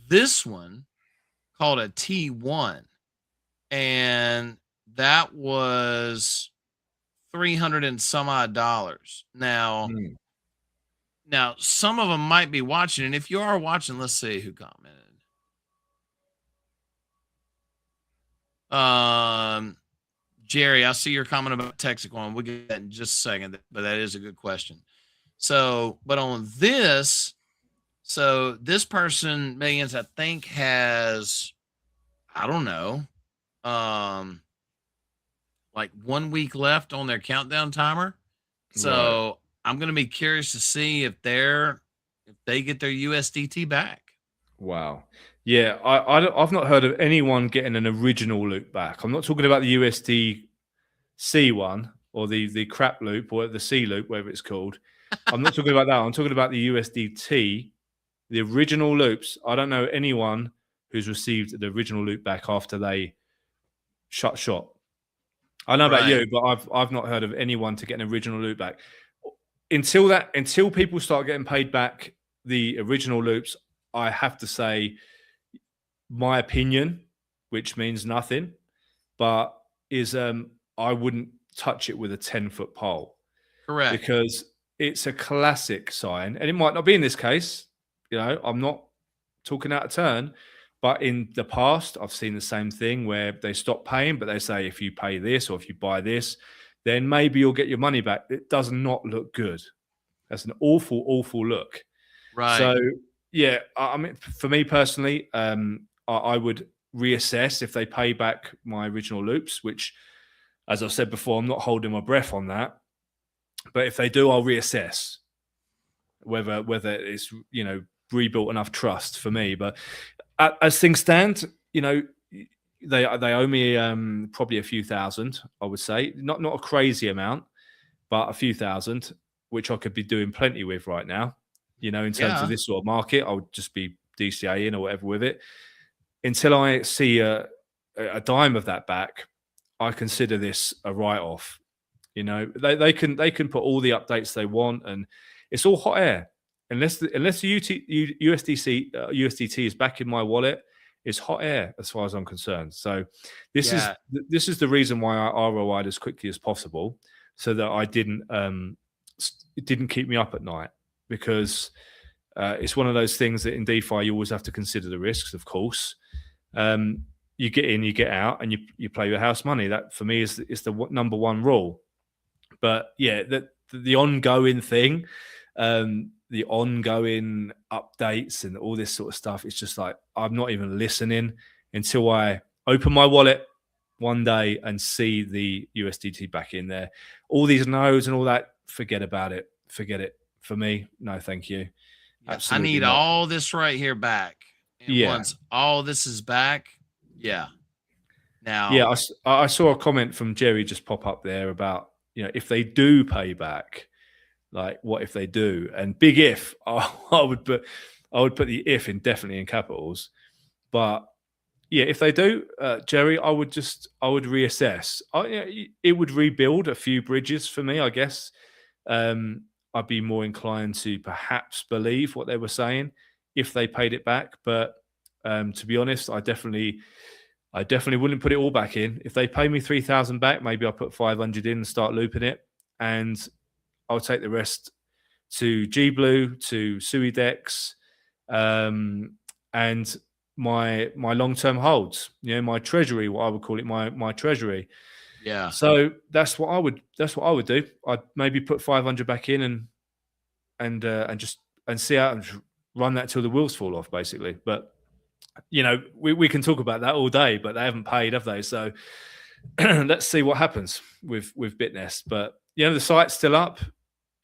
this one called a T1, and that was 300 and some odd dollars. Now hmm, some of them might be watching, and if you are watching, let's see who commented. Jerry, I see your comment about Texacoin. We'll get that in just a second, but that is a good question. So, but on this, so this person, Millions, I think has, I don't know, like 1 week left on their countdown timer. So right. I'm going to be curious to see if they get their USDT back. Wow. Yeah, I've not heard of anyone getting an original loop back. I'm not talking about the USDC one or the crap loop or the C loop, whatever it's called. I'm not talking about that. I'm talking about the USDT, the original loops. I don't know anyone who's received the original loop back after they shut shop. I know about Right. you, but I've not heard of anyone to get an original loop back. Until people start getting paid back the original loops, I have to say my opinion, which means nothing, but is I wouldn't touch it with a 10-foot pole Correct. because it's a classic sign, and it might not be in this case. I'm not talking out of turn, but in the past, I've seen the same thing where they stop paying, but they say if you pay this or if you buy this, then maybe you'll get your money back. It does not look good. That's an awful, awful look. Right. So yeah, I mean, for me personally, I would reassess if they pay back my original loops, which, as I've said before, I'm not holding my breath on that. But if they do, I'll reassess whether it's rebuilt enough trust for me. But as things stand, they owe me probably a few thousand. I would say not a crazy amount, but a few thousand, which I could be doing plenty with right now. In terms of this sort of market, I would just be DCAing or whatever with it. Until I see a dime of that back, I consider this a write-off. They can put all the updates they want, and it's all hot air. Unless the USDT is back in my wallet, it's hot air as far as I'm concerned. So this is the reason why I ROI'd as quickly as possible, so that I it didn't keep me up at night, because it's one of those things that in DeFi you always have to consider the risks, of course. You get in, you get out, and you play your house money. That for me is the number one rule. But yeah, the ongoing thing, the ongoing updates and all this sort of stuff, it's just like I'm not even listening until I open my wallet one day and see the USDT back in there. All these nodes and all that, forget about it. Forget it. For me, no, thank you. Absolutely I need not. all this right here back. And once all this is back, Now, yeah, I saw a comment from Jerry just pop up there about, if they do pay back, like what if they do? And big if, I would put the if definitely in capitals. But yeah, if they do, Jerry, I would reassess. It would rebuild a few bridges for me, I guess. I'd be more inclined to perhaps believe what they were saying if they paid it back. But to be honest, I definitely I definitely wouldn't put it all back in. If they pay me 3,000 back, maybe I'll put 500 in and start looping it, and I'll take the rest to G Blue, to Suidex, and my long-term holds. My treasury, what I would call it, my treasury. Yeah. So that's what I would do. I'd maybe put 500 back in and see how and run that till the wheels fall off, basically. But we can talk about that all day, but they haven't paid, have they? So let's see what happens with BitNest. But the site's still up.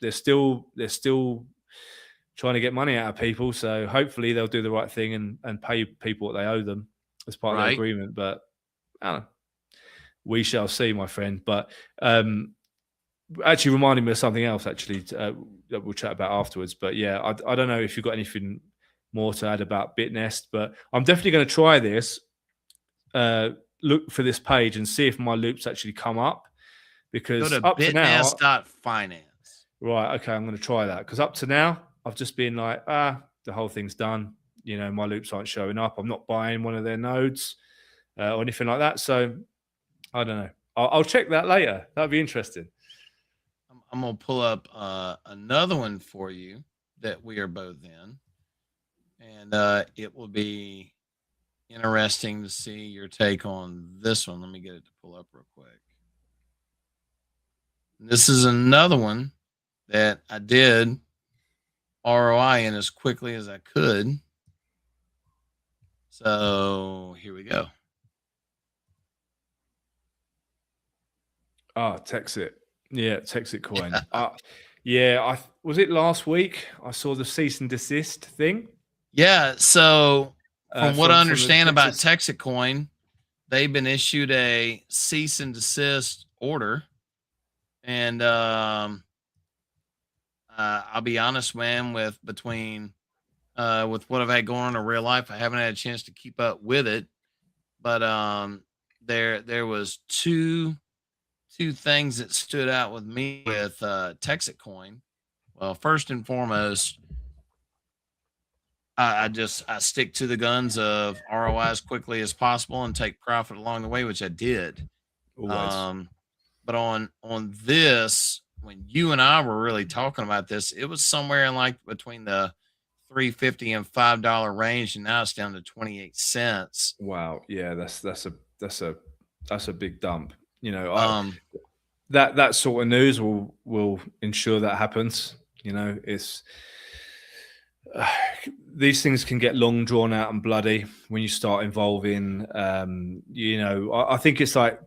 They're still trying to get money out of people. So hopefully they'll do the right thing and pay people what they owe them as part of the agreement. But I don't know. We shall see, my friend. But actually reminding me of something else, actually, that we'll chat about afterwards. But yeah, I don't know if you've got anything more to add about BitNest, but I'm definitely going to try this. Look for this page and see if my loops actually come up. Because go to up to now, bitnest.finance. Right, okay, I'm going to try that. Because up to now, I've just been like, the whole thing's done. My loops aren't showing up. I'm not buying one of their nodes or anything like that. So I don't know. I'll check that later. That'd be interesting. I'm going to pull up another one for you that we are both in. And it will be interesting to see your take on this one. Let me get it to pull up real quick. This is another one that I did ROI in as quickly as I could. So here we go. Texit. Yeah, Texit coin. Yeah, was it last week? I saw the cease and desist thing. Yeah, so from what I understand about Texit coin, they've been issued a cease and desist order. And I'll be honest, man, with what I've had going on in real life, I haven't had a chance to keep up with it. But there was two things that stood out with me with Texit coin. Well, first and foremost, I stick to the guns of ROI as quickly as possible and take profit along the way, which I did. Always. But on this, when you and I were really talking about this, it was somewhere in like between the $3.50 and $5 range, and now it's down to 28 cents. Wow, yeah, that's a big dump. That sort of news will ensure that happens. It's these things can get long, drawn out, and bloody when you start involving. I think it's like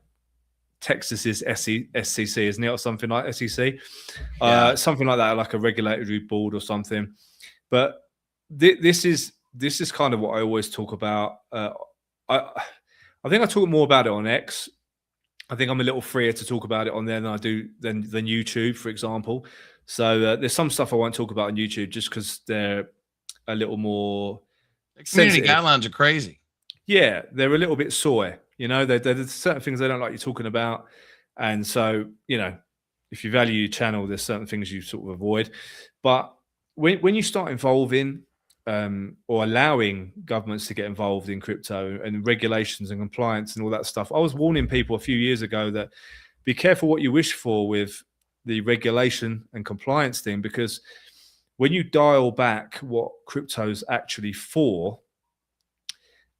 Texas's SEC, isn't it, or something like SEC, something like that, like a regulatory board or something. But this is kind of what I always talk about. I think I talk more about it on X. I think I'm a little freer to talk about it on there than I do than YouTube, for example. So there's some stuff I won't talk about on YouTube just because they're a little more community sensitive. Guidelines are crazy. Yeah, they're a little bit soy. There's certain things they don't like you talking about. And so, if you value your channel, there's certain things you sort of avoid. But when you start involving or allowing governments to get involved in crypto and regulations and compliance and all that stuff, I was warning people a few years ago that be careful what you wish for with the regulation and compliance thing, because when you dial back what crypto's actually for,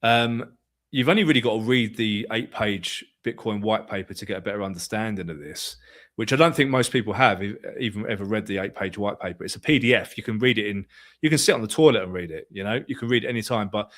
you've only really got to read the 8-page Bitcoin white paper to get a better understanding of this, which I don't think most people have even ever read the 8-page white paper. It's a PDF. You can read it you can sit on the toilet and read it, you can read it anytime. But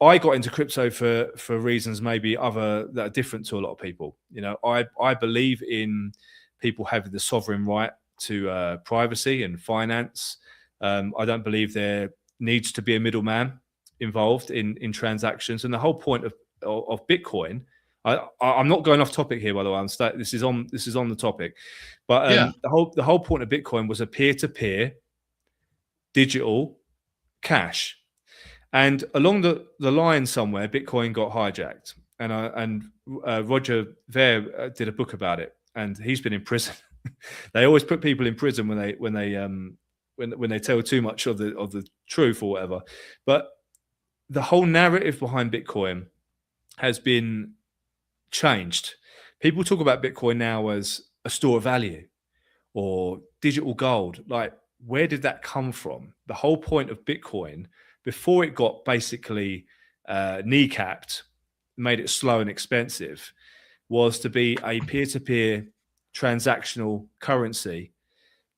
I got into crypto for reasons maybe that are different to a lot of people. I believe in people having the sovereign right to privacy and finance. I don't believe there needs to be a middleman involved in transactions. And the whole point of Bitcoin, I'm not going off topic here, by the way. This is on the topic, but the whole point of Bitcoin was a peer-to-peer digital cash. And along the line somewhere, Bitcoin got hijacked, and Roger Ver did a book about it, and he's been in prison. They always put people in prison when they tell too much of the truth or whatever. But the whole narrative behind Bitcoin has been changed. People talk about Bitcoin now as a store of value or digital gold. Like, where did that come from? The whole point of Bitcoin, before it got basically kneecapped, made it slow and expensive, was to be a peer-to-peer transactional currency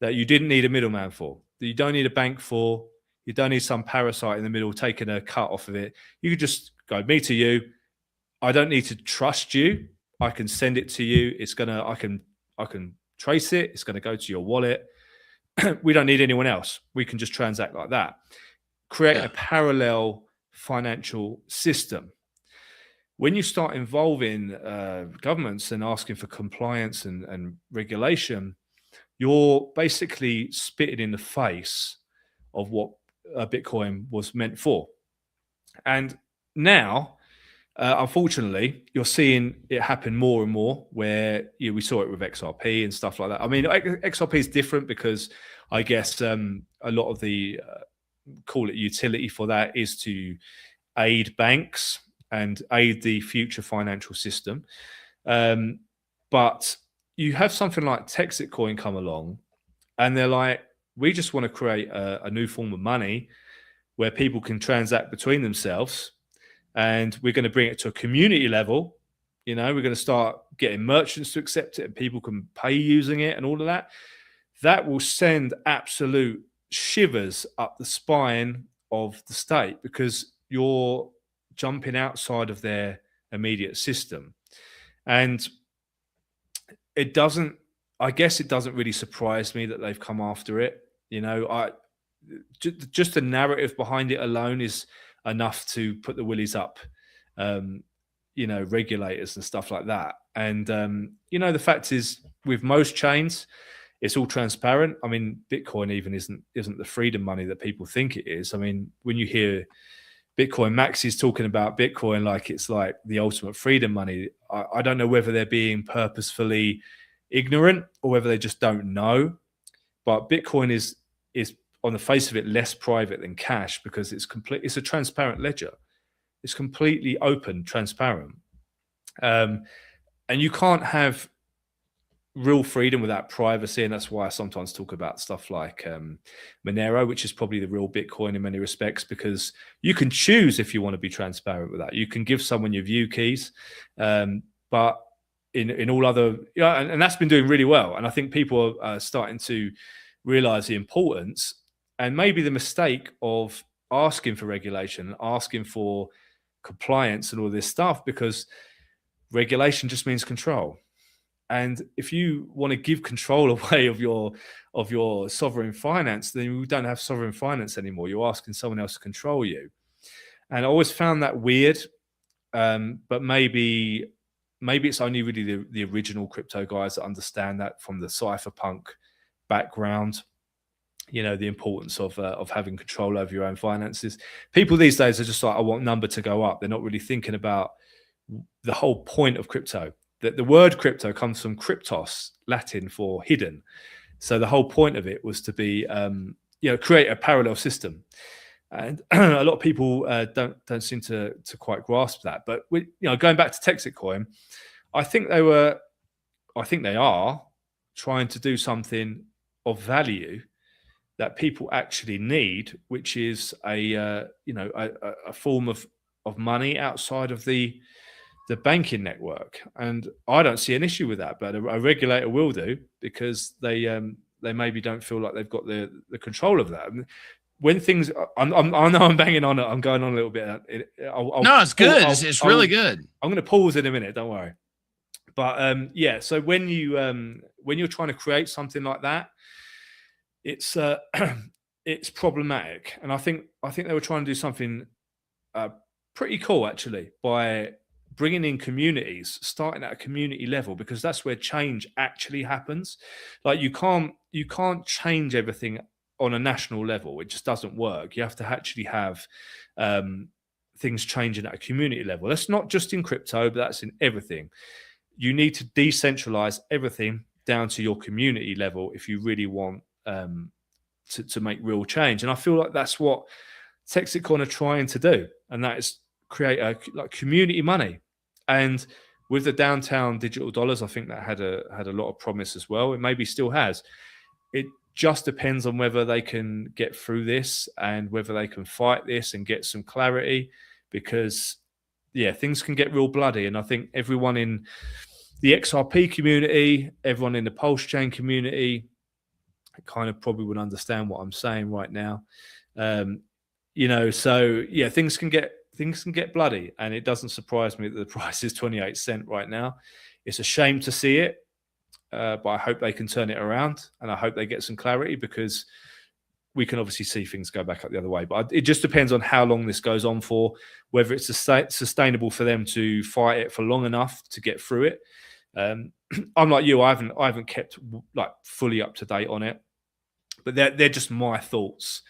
that you didn't need a middleman for, that you don't need a bank for, you don't need some parasite in the middle taking a cut off of it. You could just go me to you. I don't need to trust you. I can send it to you. I can trace it. It's gonna go to your wallet. We don't need anyone else. We can just transact like that. Create a parallel financial system. When you start involving governments and asking for compliance and regulation, you're basically spitting in the face of what Bitcoin was meant for. And now, unfortunately, you're seeing it happen more and more where we saw it with XRP and stuff like that. I mean, XRP is different because I guess a lot of the, call it utility for that, is to aid banks and aid the future financial system. But you have something like Texit Coin come along and they're like, we just want to create a new form of money where people can transact between themselves, and we're going to bring it to a community level. We're going to start getting merchants to accept it and people can pay using it and all of that. That will send absolute shivers up the spine of the state, because you're jumping outside of their immediate system. And I guess it doesn't really surprise me that they've come after it. Just the narrative behind it alone is enough to put the willies up, regulators and stuff like that. And, the fact is, with most chains, it's all transparent. I mean, Bitcoin even isn't the freedom money that people think it is. I mean, when you hear Bitcoin maxis talking about Bitcoin like it's like the ultimate freedom money, I don't know whether they're being purposefully ignorant or whether they just don't know. But Bitcoin is on the face of it less private than cash, because it's a transparent ledger. It's completely open, transparent. And you can't have real freedom without privacy. And that's why I sometimes talk about stuff like Monero, which is probably the real Bitcoin in many respects, because you can choose if you want to be transparent with that. You can give someone your view keys, but in all other, and that's been doing really well. And I think people are starting to realize the importance and maybe the mistake of asking for regulation, asking for compliance and all this stuff, because regulation just means control. And if you want to give control away of your sovereign finance, then we don't have sovereign finance anymore. You're asking someone else to control you. And I always found that weird, but maybe it's only really the original crypto guys that understand that from the cypherpunk background, the importance of having control over your own finances. People these days are just like, I want number to go up. They're not really thinking about the whole point of crypto. The word crypto comes from cryptos, Latin for hidden. So the whole point of it was to be, create a parallel system. And a lot of people don't seem to quite grasp that. But going back to Texit Coin, I think they are trying to do something of value that people actually need, which is a form of money outside of the banking network. And I don't see an issue with that, but a regulator will do, because they maybe don't feel like they've got the control of that. And when things, I know I'm banging on it, I'm going on a little bit. No, it's good. It's really good. I'm going to pause in a minute. Don't worry. But so when you're trying to create something like that, it's problematic. And I think they were trying to do something pretty cool, actually, by bringing in communities, starting at a community level, because that's where change actually happens. Like, you can't change everything on a national level. It just doesn't work. You have to actually have things changing at a community level. That's not just in crypto, but that's in everything. You need to decentralize everything down to your community level if you really want to make real change. And I feel like that's what Texit Coin are trying to do, and that is create a community money. And with the downtown digital dollars, I think that had a lot of promise as well. It maybe still has. It just depends on whether they can get through this and whether they can fight this and get some clarity, because things can get real bloody. And I think everyone in the XRP community, everyone in the Pulse chain community, kind of probably would understand what I'm saying right now. So things can get bloody, and it doesn't surprise me that the price is 28 cents right now. It's a shame to see it, but I hope they can turn it around, and I hope they get some clarity, because we can obviously see things go back up the other way. But it just depends on how long this goes on for, whether it's sustainable for them to fight it for long enough to get through it. I'm like you, I haven't kept like fully up to date on it, but they're just my thoughts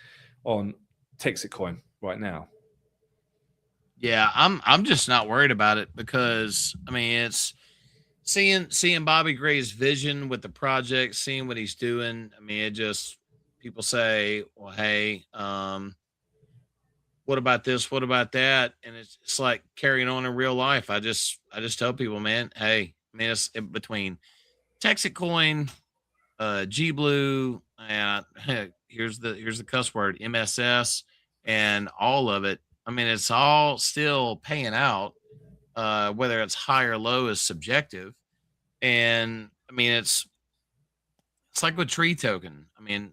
on Texitcoin right now. Yeah, I'm just not worried about it, because I mean, it's seeing Bobby Gray's vision with the project, seeing what he's doing. I mean, it just, people say, well, hey, what about this? What about that? And it's like carrying on in real life. I just tell people, man, hey, I mean, it's between Texitcoin, G Blue, and here's the cuss word, MSS, and all of it. I mean, it's all still paying out. Whether it's high or low is subjective. And I mean, it's like with Tree Token. I mean,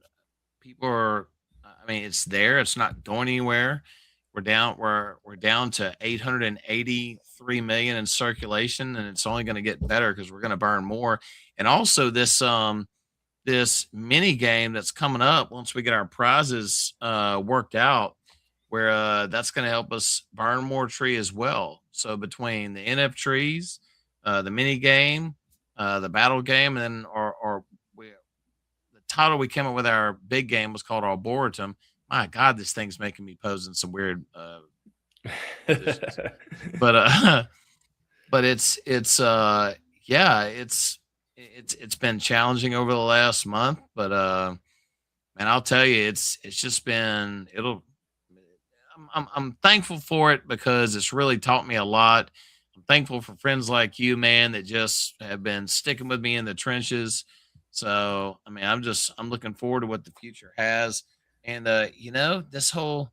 it's there. It's not going anywhere. We're down to 883 million in circulation, and it's only going to get better because we're going to burn more. And also this mini game that's coming up once we get our prizes worked out, where that's going to help us burn more tree as well. So between the NF trees, the mini game, the battle game, and then the title we came up with our big game was called Arboretum. My God, this thing's making me pose in some weird positions. But it's been challenging over the last month. But man, I'll tell you, it's just been I'm thankful for it, because it's really taught me a lot. I'm thankful for friends like you, man, that just have been sticking with me in the trenches. So, I mean, I'm looking forward to what the future has. And, this whole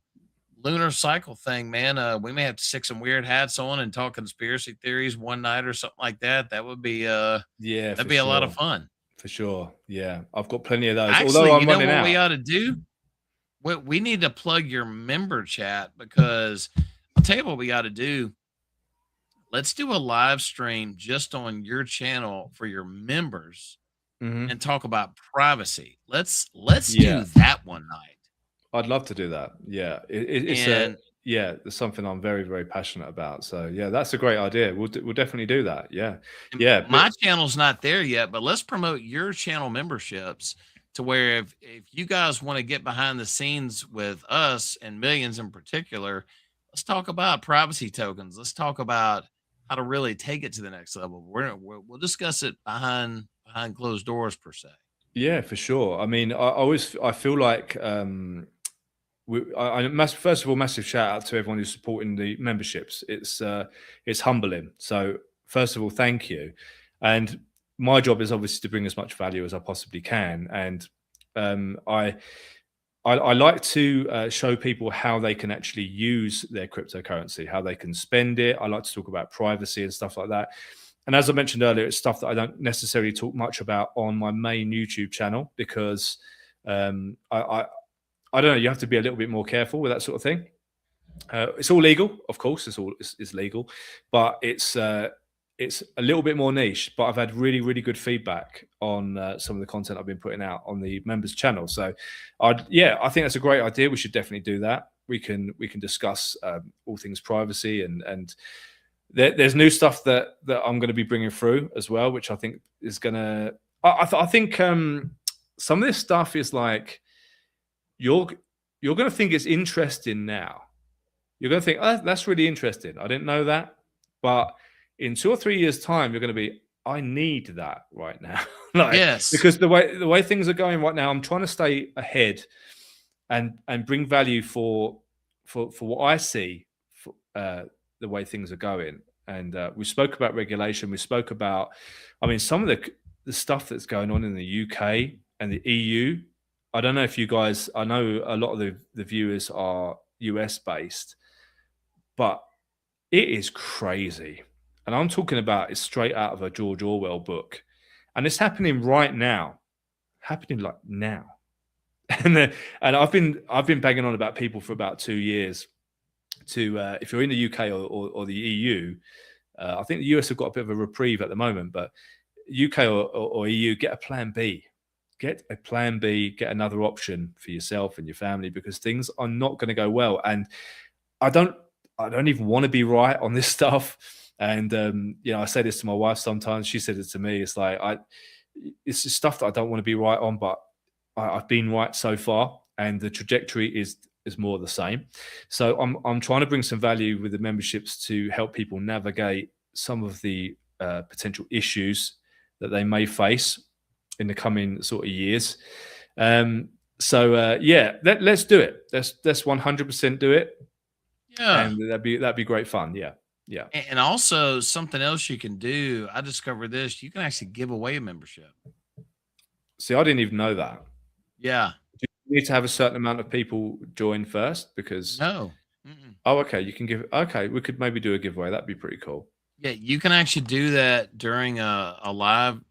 lunar cycle thing, man, we may have to stick some weird hats on and talk conspiracy theories one night or something like that. That would be, that'd be a lot of fun. For sure. Yeah. I've got plenty of those. Actually, although I'm you know running what out. we ought to do? We need to plug your member chat, because I'll tell you what we got to do. Let's do a live stream just on your channel for your members and talk about privacy. Let's do that one night. I'd love to do that. Yeah. It's something I'm very, very passionate about. So yeah, that's a great idea. We'll definitely do that. Yeah. Yeah. My channel's not there yet, but let's promote your channel memberships, to where if you guys want to get behind the scenes with us and Millionz in particular, let's talk about privacy tokens. Let's talk about how to really take it to the next level. We'll discuss it behind closed doors per se. Yeah, for sure. I mean, I feel like first of all, massive shout out to everyone who's supporting the memberships. It's humbling. So first of all, thank you. And my job is obviously to bring as much value as I possibly can. And I like to show people how they can actually use their cryptocurrency, how they can spend it. I like to talk about privacy and stuff like that. And as I mentioned earlier, it's stuff that I don't necessarily talk much about on my main YouTube channel, because I don't know, you have to be a little bit more careful with that sort of thing. It's all legal, of course. It's legal, but it's a little bit more niche. But I've had really, really good feedback on some of the content I've been putting out on the members channel. So, I think that's a great idea. We should definitely do that. We can discuss all things privacy, and there's new stuff that I'm going to be bringing through as well, which I think is going to. I think some of this stuff is like, you're going to think it's interesting now. You're going to think, oh, that's really interesting. I didn't know that. But in 2 or 3 years' time, you're going to be, I need that right now. Yes. Because the way things are going right now, I'm trying to stay ahead and bring value for what I see, the way things are going. And we spoke about regulation. We spoke about, I mean, some of the stuff that's going on in the UK and the EU. I don't know if you guys, I know a lot of the viewers are US based, but it is crazy. And I'm talking about it's straight out of a George Orwell book. And it's happening right now, happening like now. And I've been banging on about people for about 2 years to, if you're in the UK or the EU, I think the US have got a bit of a reprieve at the moment, but UK or EU, get a plan B. Get a plan B, get another option for yourself and your family, because things are not going to go well. And I don't even want to be right on this stuff. And I say this to my wife sometimes. She said it to me. It's like it's just stuff that I don't want to be right on, but I've been right so far, and the trajectory is more the same. So I'm trying to bring some value with the memberships to help people navigate some of the potential issues that they may face in the coming sort of years. Let's do it. Let's 100% do it. Yeah. And that'd be great fun. Yeah. And also something else you can do. I discovered this. You can actually give away a membership. See, I didn't even know that. Yeah. Do you need to have a certain amount of people join first? Because No. Oh, okay. You can give. Okay, we could maybe do a giveaway. That'd be pretty cool. Yeah, you can actually do that during a live.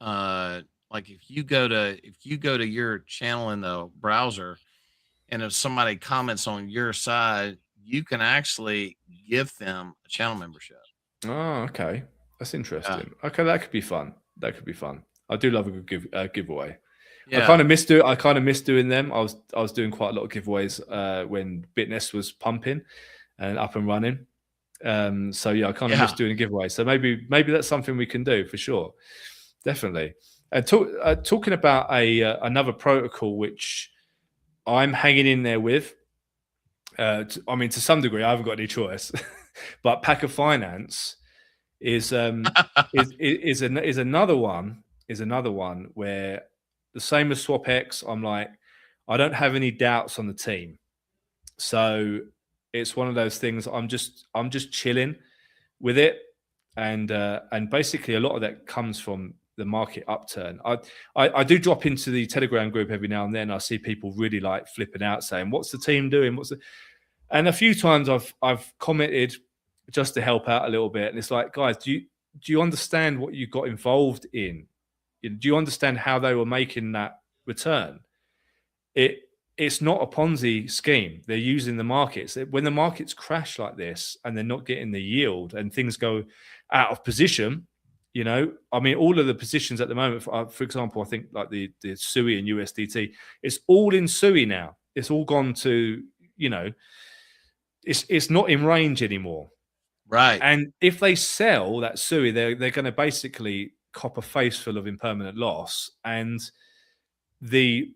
Like if you go to your channel in the browser, and if somebody comments on your side, you can actually give them a channel membership. Oh, okay. That's interesting. Yeah. Okay, that could be fun. I do love a good giveaway. Yeah. I kind of miss doing them. I was doing quite a lot of giveaways when Bitness was pumping and up and running. So yeah, I kind of miss doing a giveaway. So maybe that's something we can do for sure. Definitely. Talking about another protocol which I'm hanging in there with. I mean, to some degree, I haven't got any choice, but Packer Finance is another one. Is another one where the same as SwapX, I'm like, I don't have any doubts on the team. So it's one of those things. I'm just chilling with it, and basically a lot of that comes from the market upturn. I do drop into the Telegram group every now and then. I see people really like flipping out, saying, "What's the team doing? And a few times I've commented just to help out a little bit, and it's like, guys, do you understand what you got involved in? Do you understand how they were making that return? It's not a Ponzi scheme. They're using the markets. When the markets crash like this and they're not getting the yield and things go out of position, I mean, all of the positions at the moment, for example, I think like the SUI and USDT, it's all in SUI now. It's all gone to, it's not in range anymore. Right. And if they sell that SUI, they're going to basically cop a face full of impermanent loss. And the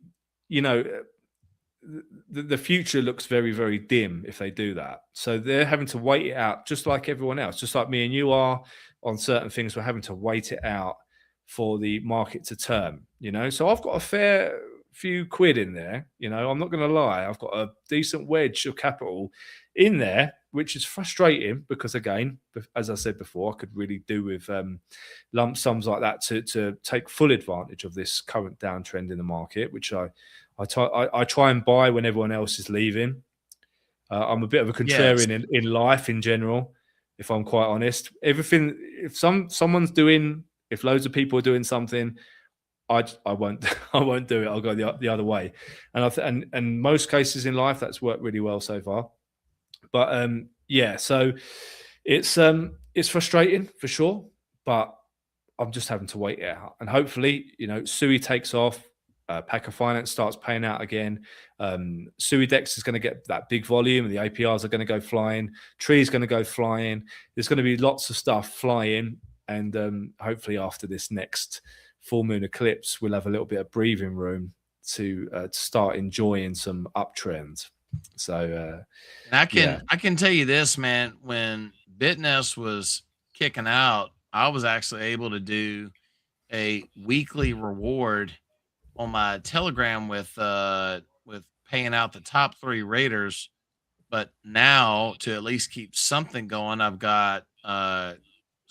future looks very, very dim if they do that. So they're having to wait it out, just like everyone else, just like me and you are on certain things. We're having to wait it out for the market to turn, So I've got a fair few quid in there, I'm not going to lie. I've got a decent wedge of capital in there, which is frustrating because, again, as I said before, I could really do with lump sums like that to take full advantage of this current downtrend in the market, which I try and buy when everyone else is leaving. I'm a bit of a contrarian in life in general, if I'm quite honest. Everything, if someone's doing, if loads of people are doing something, I won't do it. I'll go the other way. And and most cases in life, that's worked really well so far. But so it's frustrating for sure, but I'm just having to wait it out. And hopefully, SUI takes off. Packer Finance starts paying out again. SUIDEX is going to get that big volume, and the APRs are going to go flying. Tree is going to go flying. There's going to be lots of stuff flying, and hopefully after this next full moon eclipse, we'll have a little bit of breathing room to start enjoying some uptrends. So I can tell you this, man. When Bitness was kicking out, I was actually able to do a weekly reward on my Telegram with paying out the top 3 raters. But now, to at least keep something going, I've got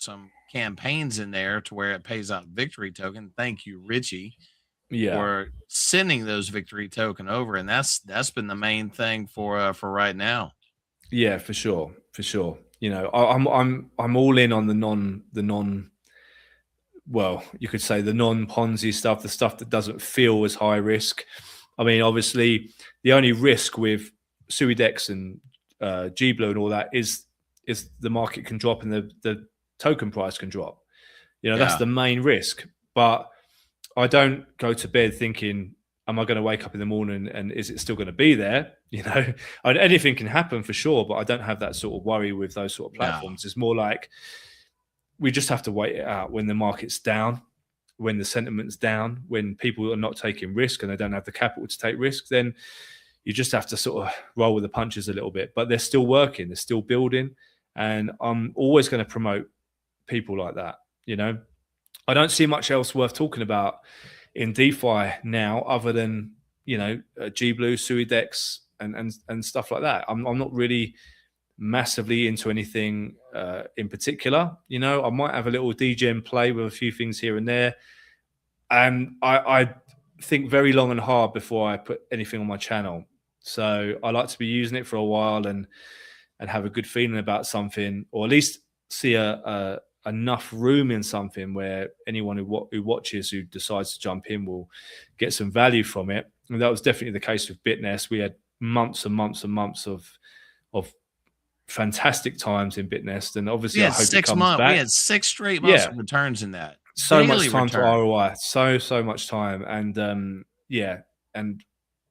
some campaigns in there to where it pays out victory token. Thank you, Richie, Yeah. for sending those victory token over, and that's been the main thing for right now. Yeah, for sure, for sure. I'm all in on the non. Well, you could say the non-Ponzi stuff, the stuff that doesn't feel as high risk. I mean, obviously, the only risk with Suidex and G Blue and all that is the market can drop and the token price can drop. That's Yeah. the main risk. But I don't go to bed thinking, am I going to wake up in the morning and is it still going to be there? Anything can happen for sure, but I don't have that sort of worry with those sort of platforms. It's more like we just have to wait it out when the market's down, when the sentiment's down, when people are not taking risk and they don't have the capital to take risk, then you just have to sort of roll with the punches a little bit. But they're still working, they're still building. And I'm always going to promote people like that. I don't see much else worth talking about in DeFi now other than, G Blue, Suidex and stuff like that. I'm not really massively into anything in particular. I might have a little DGen play with a few things here and there. And I think very long and hard before I put anything on my channel. So I like to be using it for a while and have a good feeling about something, or at least see enough room in something where anyone who watches, who decides to jump in, will get some value from it. And that was definitely the case with BitNest. We had months and months and months of fantastic times in BitNest, and obviously I hope it comes back. We had 6 straight months of returns in that. So much time to ROI, so much time, and and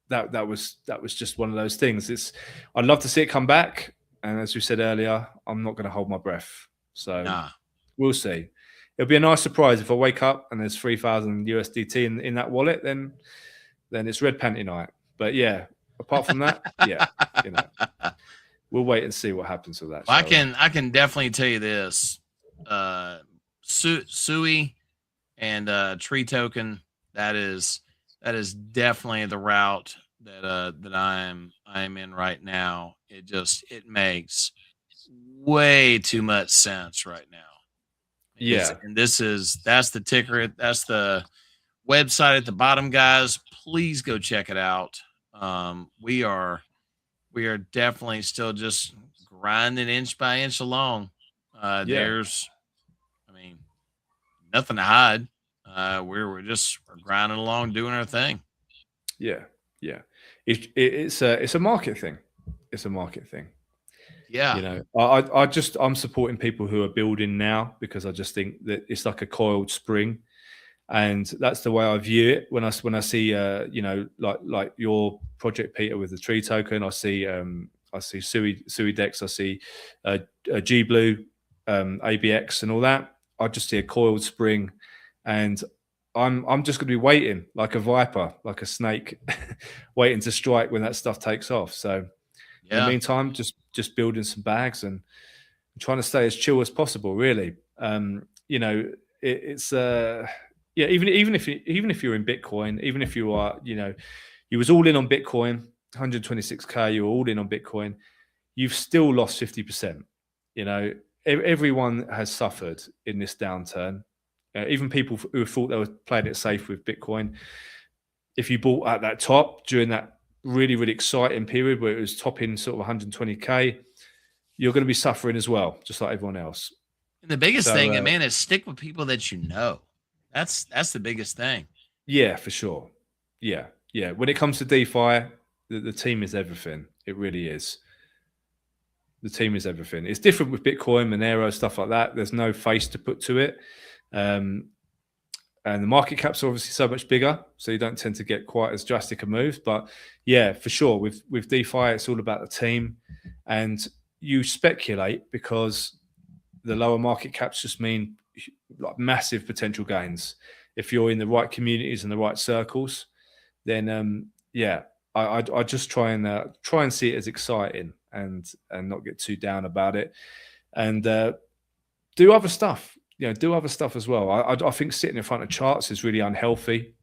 that was just one of those things. I'd love to see it come back, and as we said earlier, I'm not going to hold my breath. So we'll see. It'll be a nice surprise if I wake up and there's 3,000 USDT in that wallet. Then it's red panty night. But yeah, apart from that, we'll wait and see what happens with that. Well, I can definitely tell you this: Sui and Tree Token. That is definitely the route that I'm in right now. It makes way too much sense right now. Yeah, and that's the ticker. That's the website at the bottom, guys. Please go check it out. We are definitely still just grinding inch by inch along. There's, nothing to hide. We're grinding along, doing our thing. Yeah. It's a market thing. It's a market thing. Yeah. I'm supporting people who are building now because I just think that it's like a coiled spring, and that's the way I view it. When I see like your project, Peter, with the Tree Token, I see Suidex, I see G Blue, ABX, and all that. I just see a coiled spring, and I'm just going to be waiting like a viper, like a snake, waiting to strike when that stuff takes off. So in the meantime, just building some bags and trying to stay as chill as possible. Really, it's even if you're in Bitcoin, even if you are, you was all in on Bitcoin, 126K, you were all in on Bitcoin, you've still lost 50%. Everyone has suffered in this downturn. Even people who thought they were playing it safe with Bitcoin. If you bought at that top during that really, really exciting period where it was topping sort of 120K, you're going to be suffering as well, just like everyone else. And the biggest thing, man, is stick with people that you know. That's the biggest thing. Yeah, for sure. Yeah. When it comes to DeFi, the team is everything. It really is. The team is everything. It's different with Bitcoin, Monero, stuff like that. There's no face to put to it. And the market caps are obviously so much bigger, so you don't tend to get quite as drastic a move. But yeah, for sure, with DeFi, it's all about the team. And you speculate because the lower market caps just mean like massive potential gains. If you're in the right communities and the right circles, then I just try and see it as exciting and not get too down about it, and do other stuff. Do other stuff as well. I think sitting in front of charts is really unhealthy.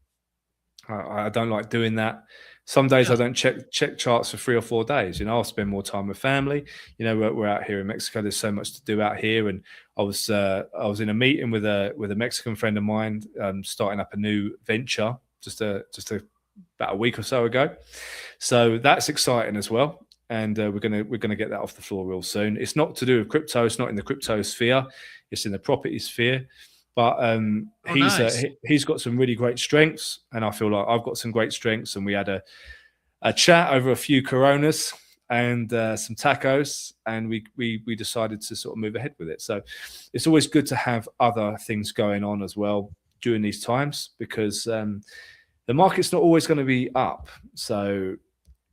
I don't like doing that. Some days Yeah. I don't check charts for 3 or 4 days. I'll spend more time with family. We're out here in Mexico. There's so much to do out here, and I was in a meeting with a Mexican friend of mine, starting up a new venture just about a week or so ago. So that's exciting as well, and we're gonna get that off the floor real soon. It's not to do with crypto. It's not in the crypto sphere. It's in the property sphere. But Nice. he's got some really great strengths, and I feel like I've got some great strengths. And we had a chat over a few Coronas and some tacos, and we decided to sort of move ahead with it. So it's always good to have other things going on as well during these times, because the market's not always going to be up. So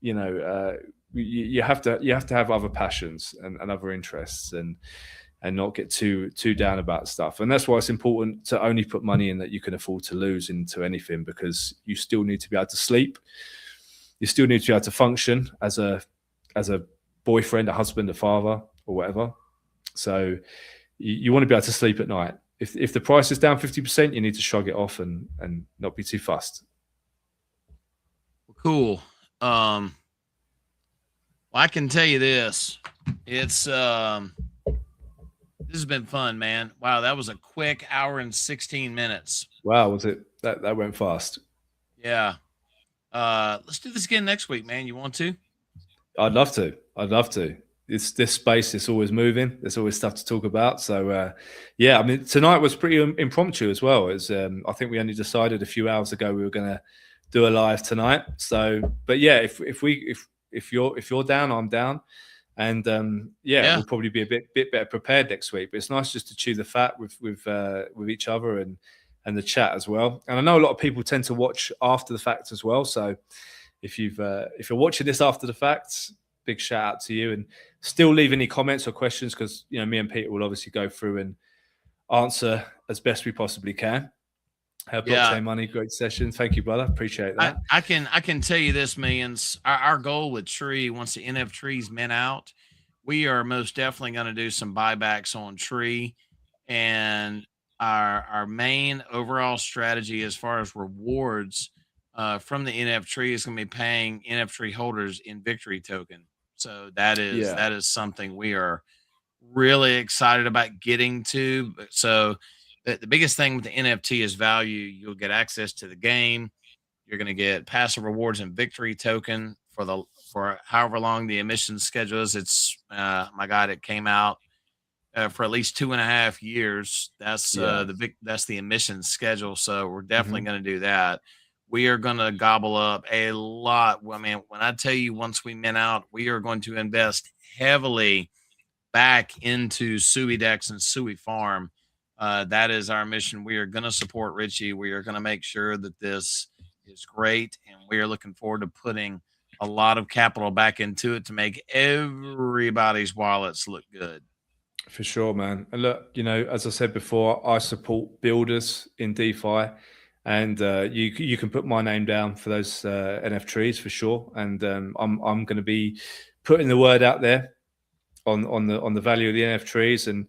you have to have other passions and other interests, and not get too down about stuff. And that's why it's important to only put money in that you can afford to lose into anything, because you still need to be able to sleep. You still need to be able to function as a boyfriend, a husband, a father, or whatever. So you want to be able to sleep at night. If the price is down 50%, you need to shrug it off and not be too fussed. Cool. Well, I can tell you this. It's this has been fun, man. Wow, that was a quick hour and 16 minutes. Wow, was it that went fast? Yeah. Let's do this again next week, man. You want to? I'd love to. It's this space. It's always moving. There's always stuff to talk about. So yeah, I mean, tonight was pretty impromptu as well. As I think we only decided a few hours ago we were going to do a live tonight. So, but yeah, if you're down, I'm down. And yeah, we'll probably be a bit better prepared next week. But it's nice just to chew the fat with each other and the chat as well. And I know a lot of people tend to watch after the fact as well. So if you're watching this after the fact, big shout out to you. And still leave any comments or questions, because me and Peter will obviously go through and answer as best we possibly can. Blockchain Money, great session. Thank you, brother. Appreciate that. I can tell you this, Millions. Our goal with Tree, once the NFTs mint out, we are most definitely going to do some buybacks on Tree. And our main overall strategy as far as rewards from the NFT is going to be paying NFT holders in victory token. So that is something we are really excited about getting to. So the biggest thing with the NFT is value. You'll get access to the game. You're going to get passive rewards and victory token for however long the emission schedule is. It's my God, it came out for at least 2.5 years. That's the emission schedule. So we're definitely going to do that. We are going to gobble up a lot. I mean, when I tell you, once we mint out, we are going to invest heavily back into Sui Dex and Sui Farm. That is our mission. We are going to support Richie. We are going to make sure that this is great, and we are looking forward to putting a lot of capital back into it to make everybody's wallets look good. For sure, man. And look, as I said before, I support builders in DeFi, and you can put my name down for those NFTs for sure. And I'm going to be putting the word out there on the value of the NFTs, and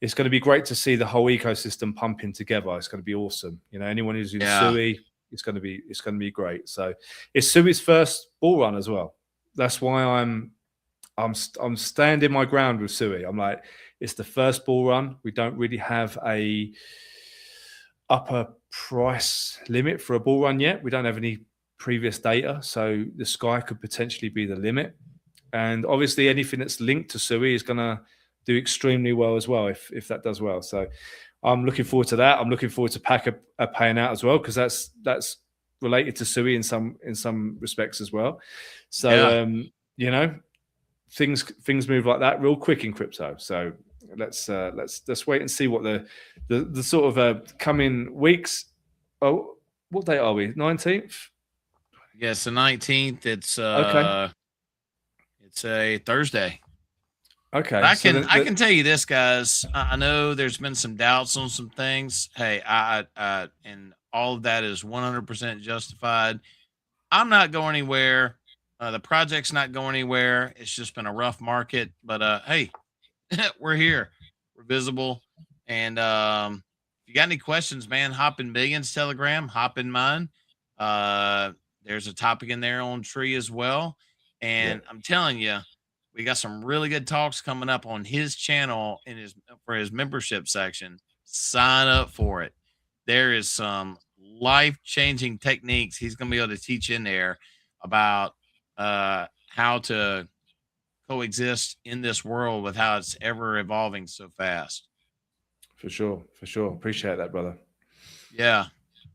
it's going to be great to see the whole ecosystem pumping together. It's going to be awesome. Anyone who's in Sui, it's going to be great. So it's Sui's first bull run as well. That's why I'm standing my ground with Sui. I'm like, it's the first bull run. We don't really have a upper price limit for a bull run yet. We don't have any previous data, so the sky could potentially be the limit. And obviously, anything that's linked to Sui is going to do extremely well as well if that does well. So I'm looking forward to that. I'm looking forward to Packer paying out as well, because that's related to Sui in some respects as well. So things move like that real quick in crypto. So let's wait and see what the sort of coming weeks. Oh, what date are we? 19th? Yes, the 19th. It's okay. It's a Thursday. Okay. But I can tell you this, guys. I know there's been some doubts on some things. Hey, I and all of that is 100% justified. I'm not going anywhere. The project's not going anywhere. It's just been a rough market. But hey, we're here. We're visible. And if you got any questions, man, hop in Millionz Telegram, hop in mine. There's a topic in there on tree as well. And I'm telling you, we got some really good talks coming up on his channel in his for his membership section. Sign up for it. There is some life-changing techniques he's going to be able to teach in there about how to coexist in this world with how it's ever evolving so fast. For sure. Appreciate that, brother. Yeah.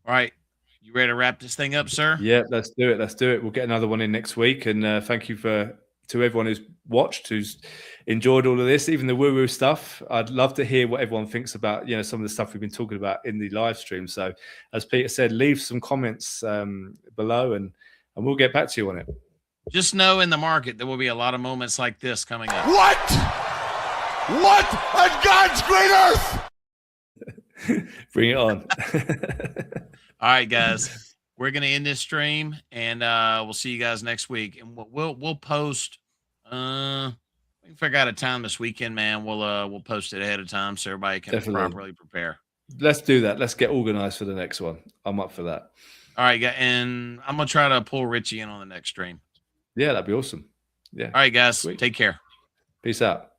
All right. You ready to wrap this thing up, sir? Yeah, let's do it. We'll get another one in next week. And thank you to everyone who's watched, who's enjoyed all of this, even the woo-woo stuff. I'd love to hear what everyone thinks about, some of the stuff we've been talking about in the live stream. So as Peter said, leave some comments below and we'll get back to you on it. Just know in the market, there will be a lot of moments like this coming up. What? What on God's green earth? Bring it on. All right, guys, we're going to end this stream and we'll see you guys next week. And we'll post, we can figure out a time this weekend, man. We'll post it ahead of time so everybody can properly prepare. Let's do that. Let's get organized for the next one. I'm up for that. All right, guys. And I'm going to try to pull Richie in on the next stream. Yeah, that'd be awesome. Yeah. All right, guys. Sweet. Take care. Peace out.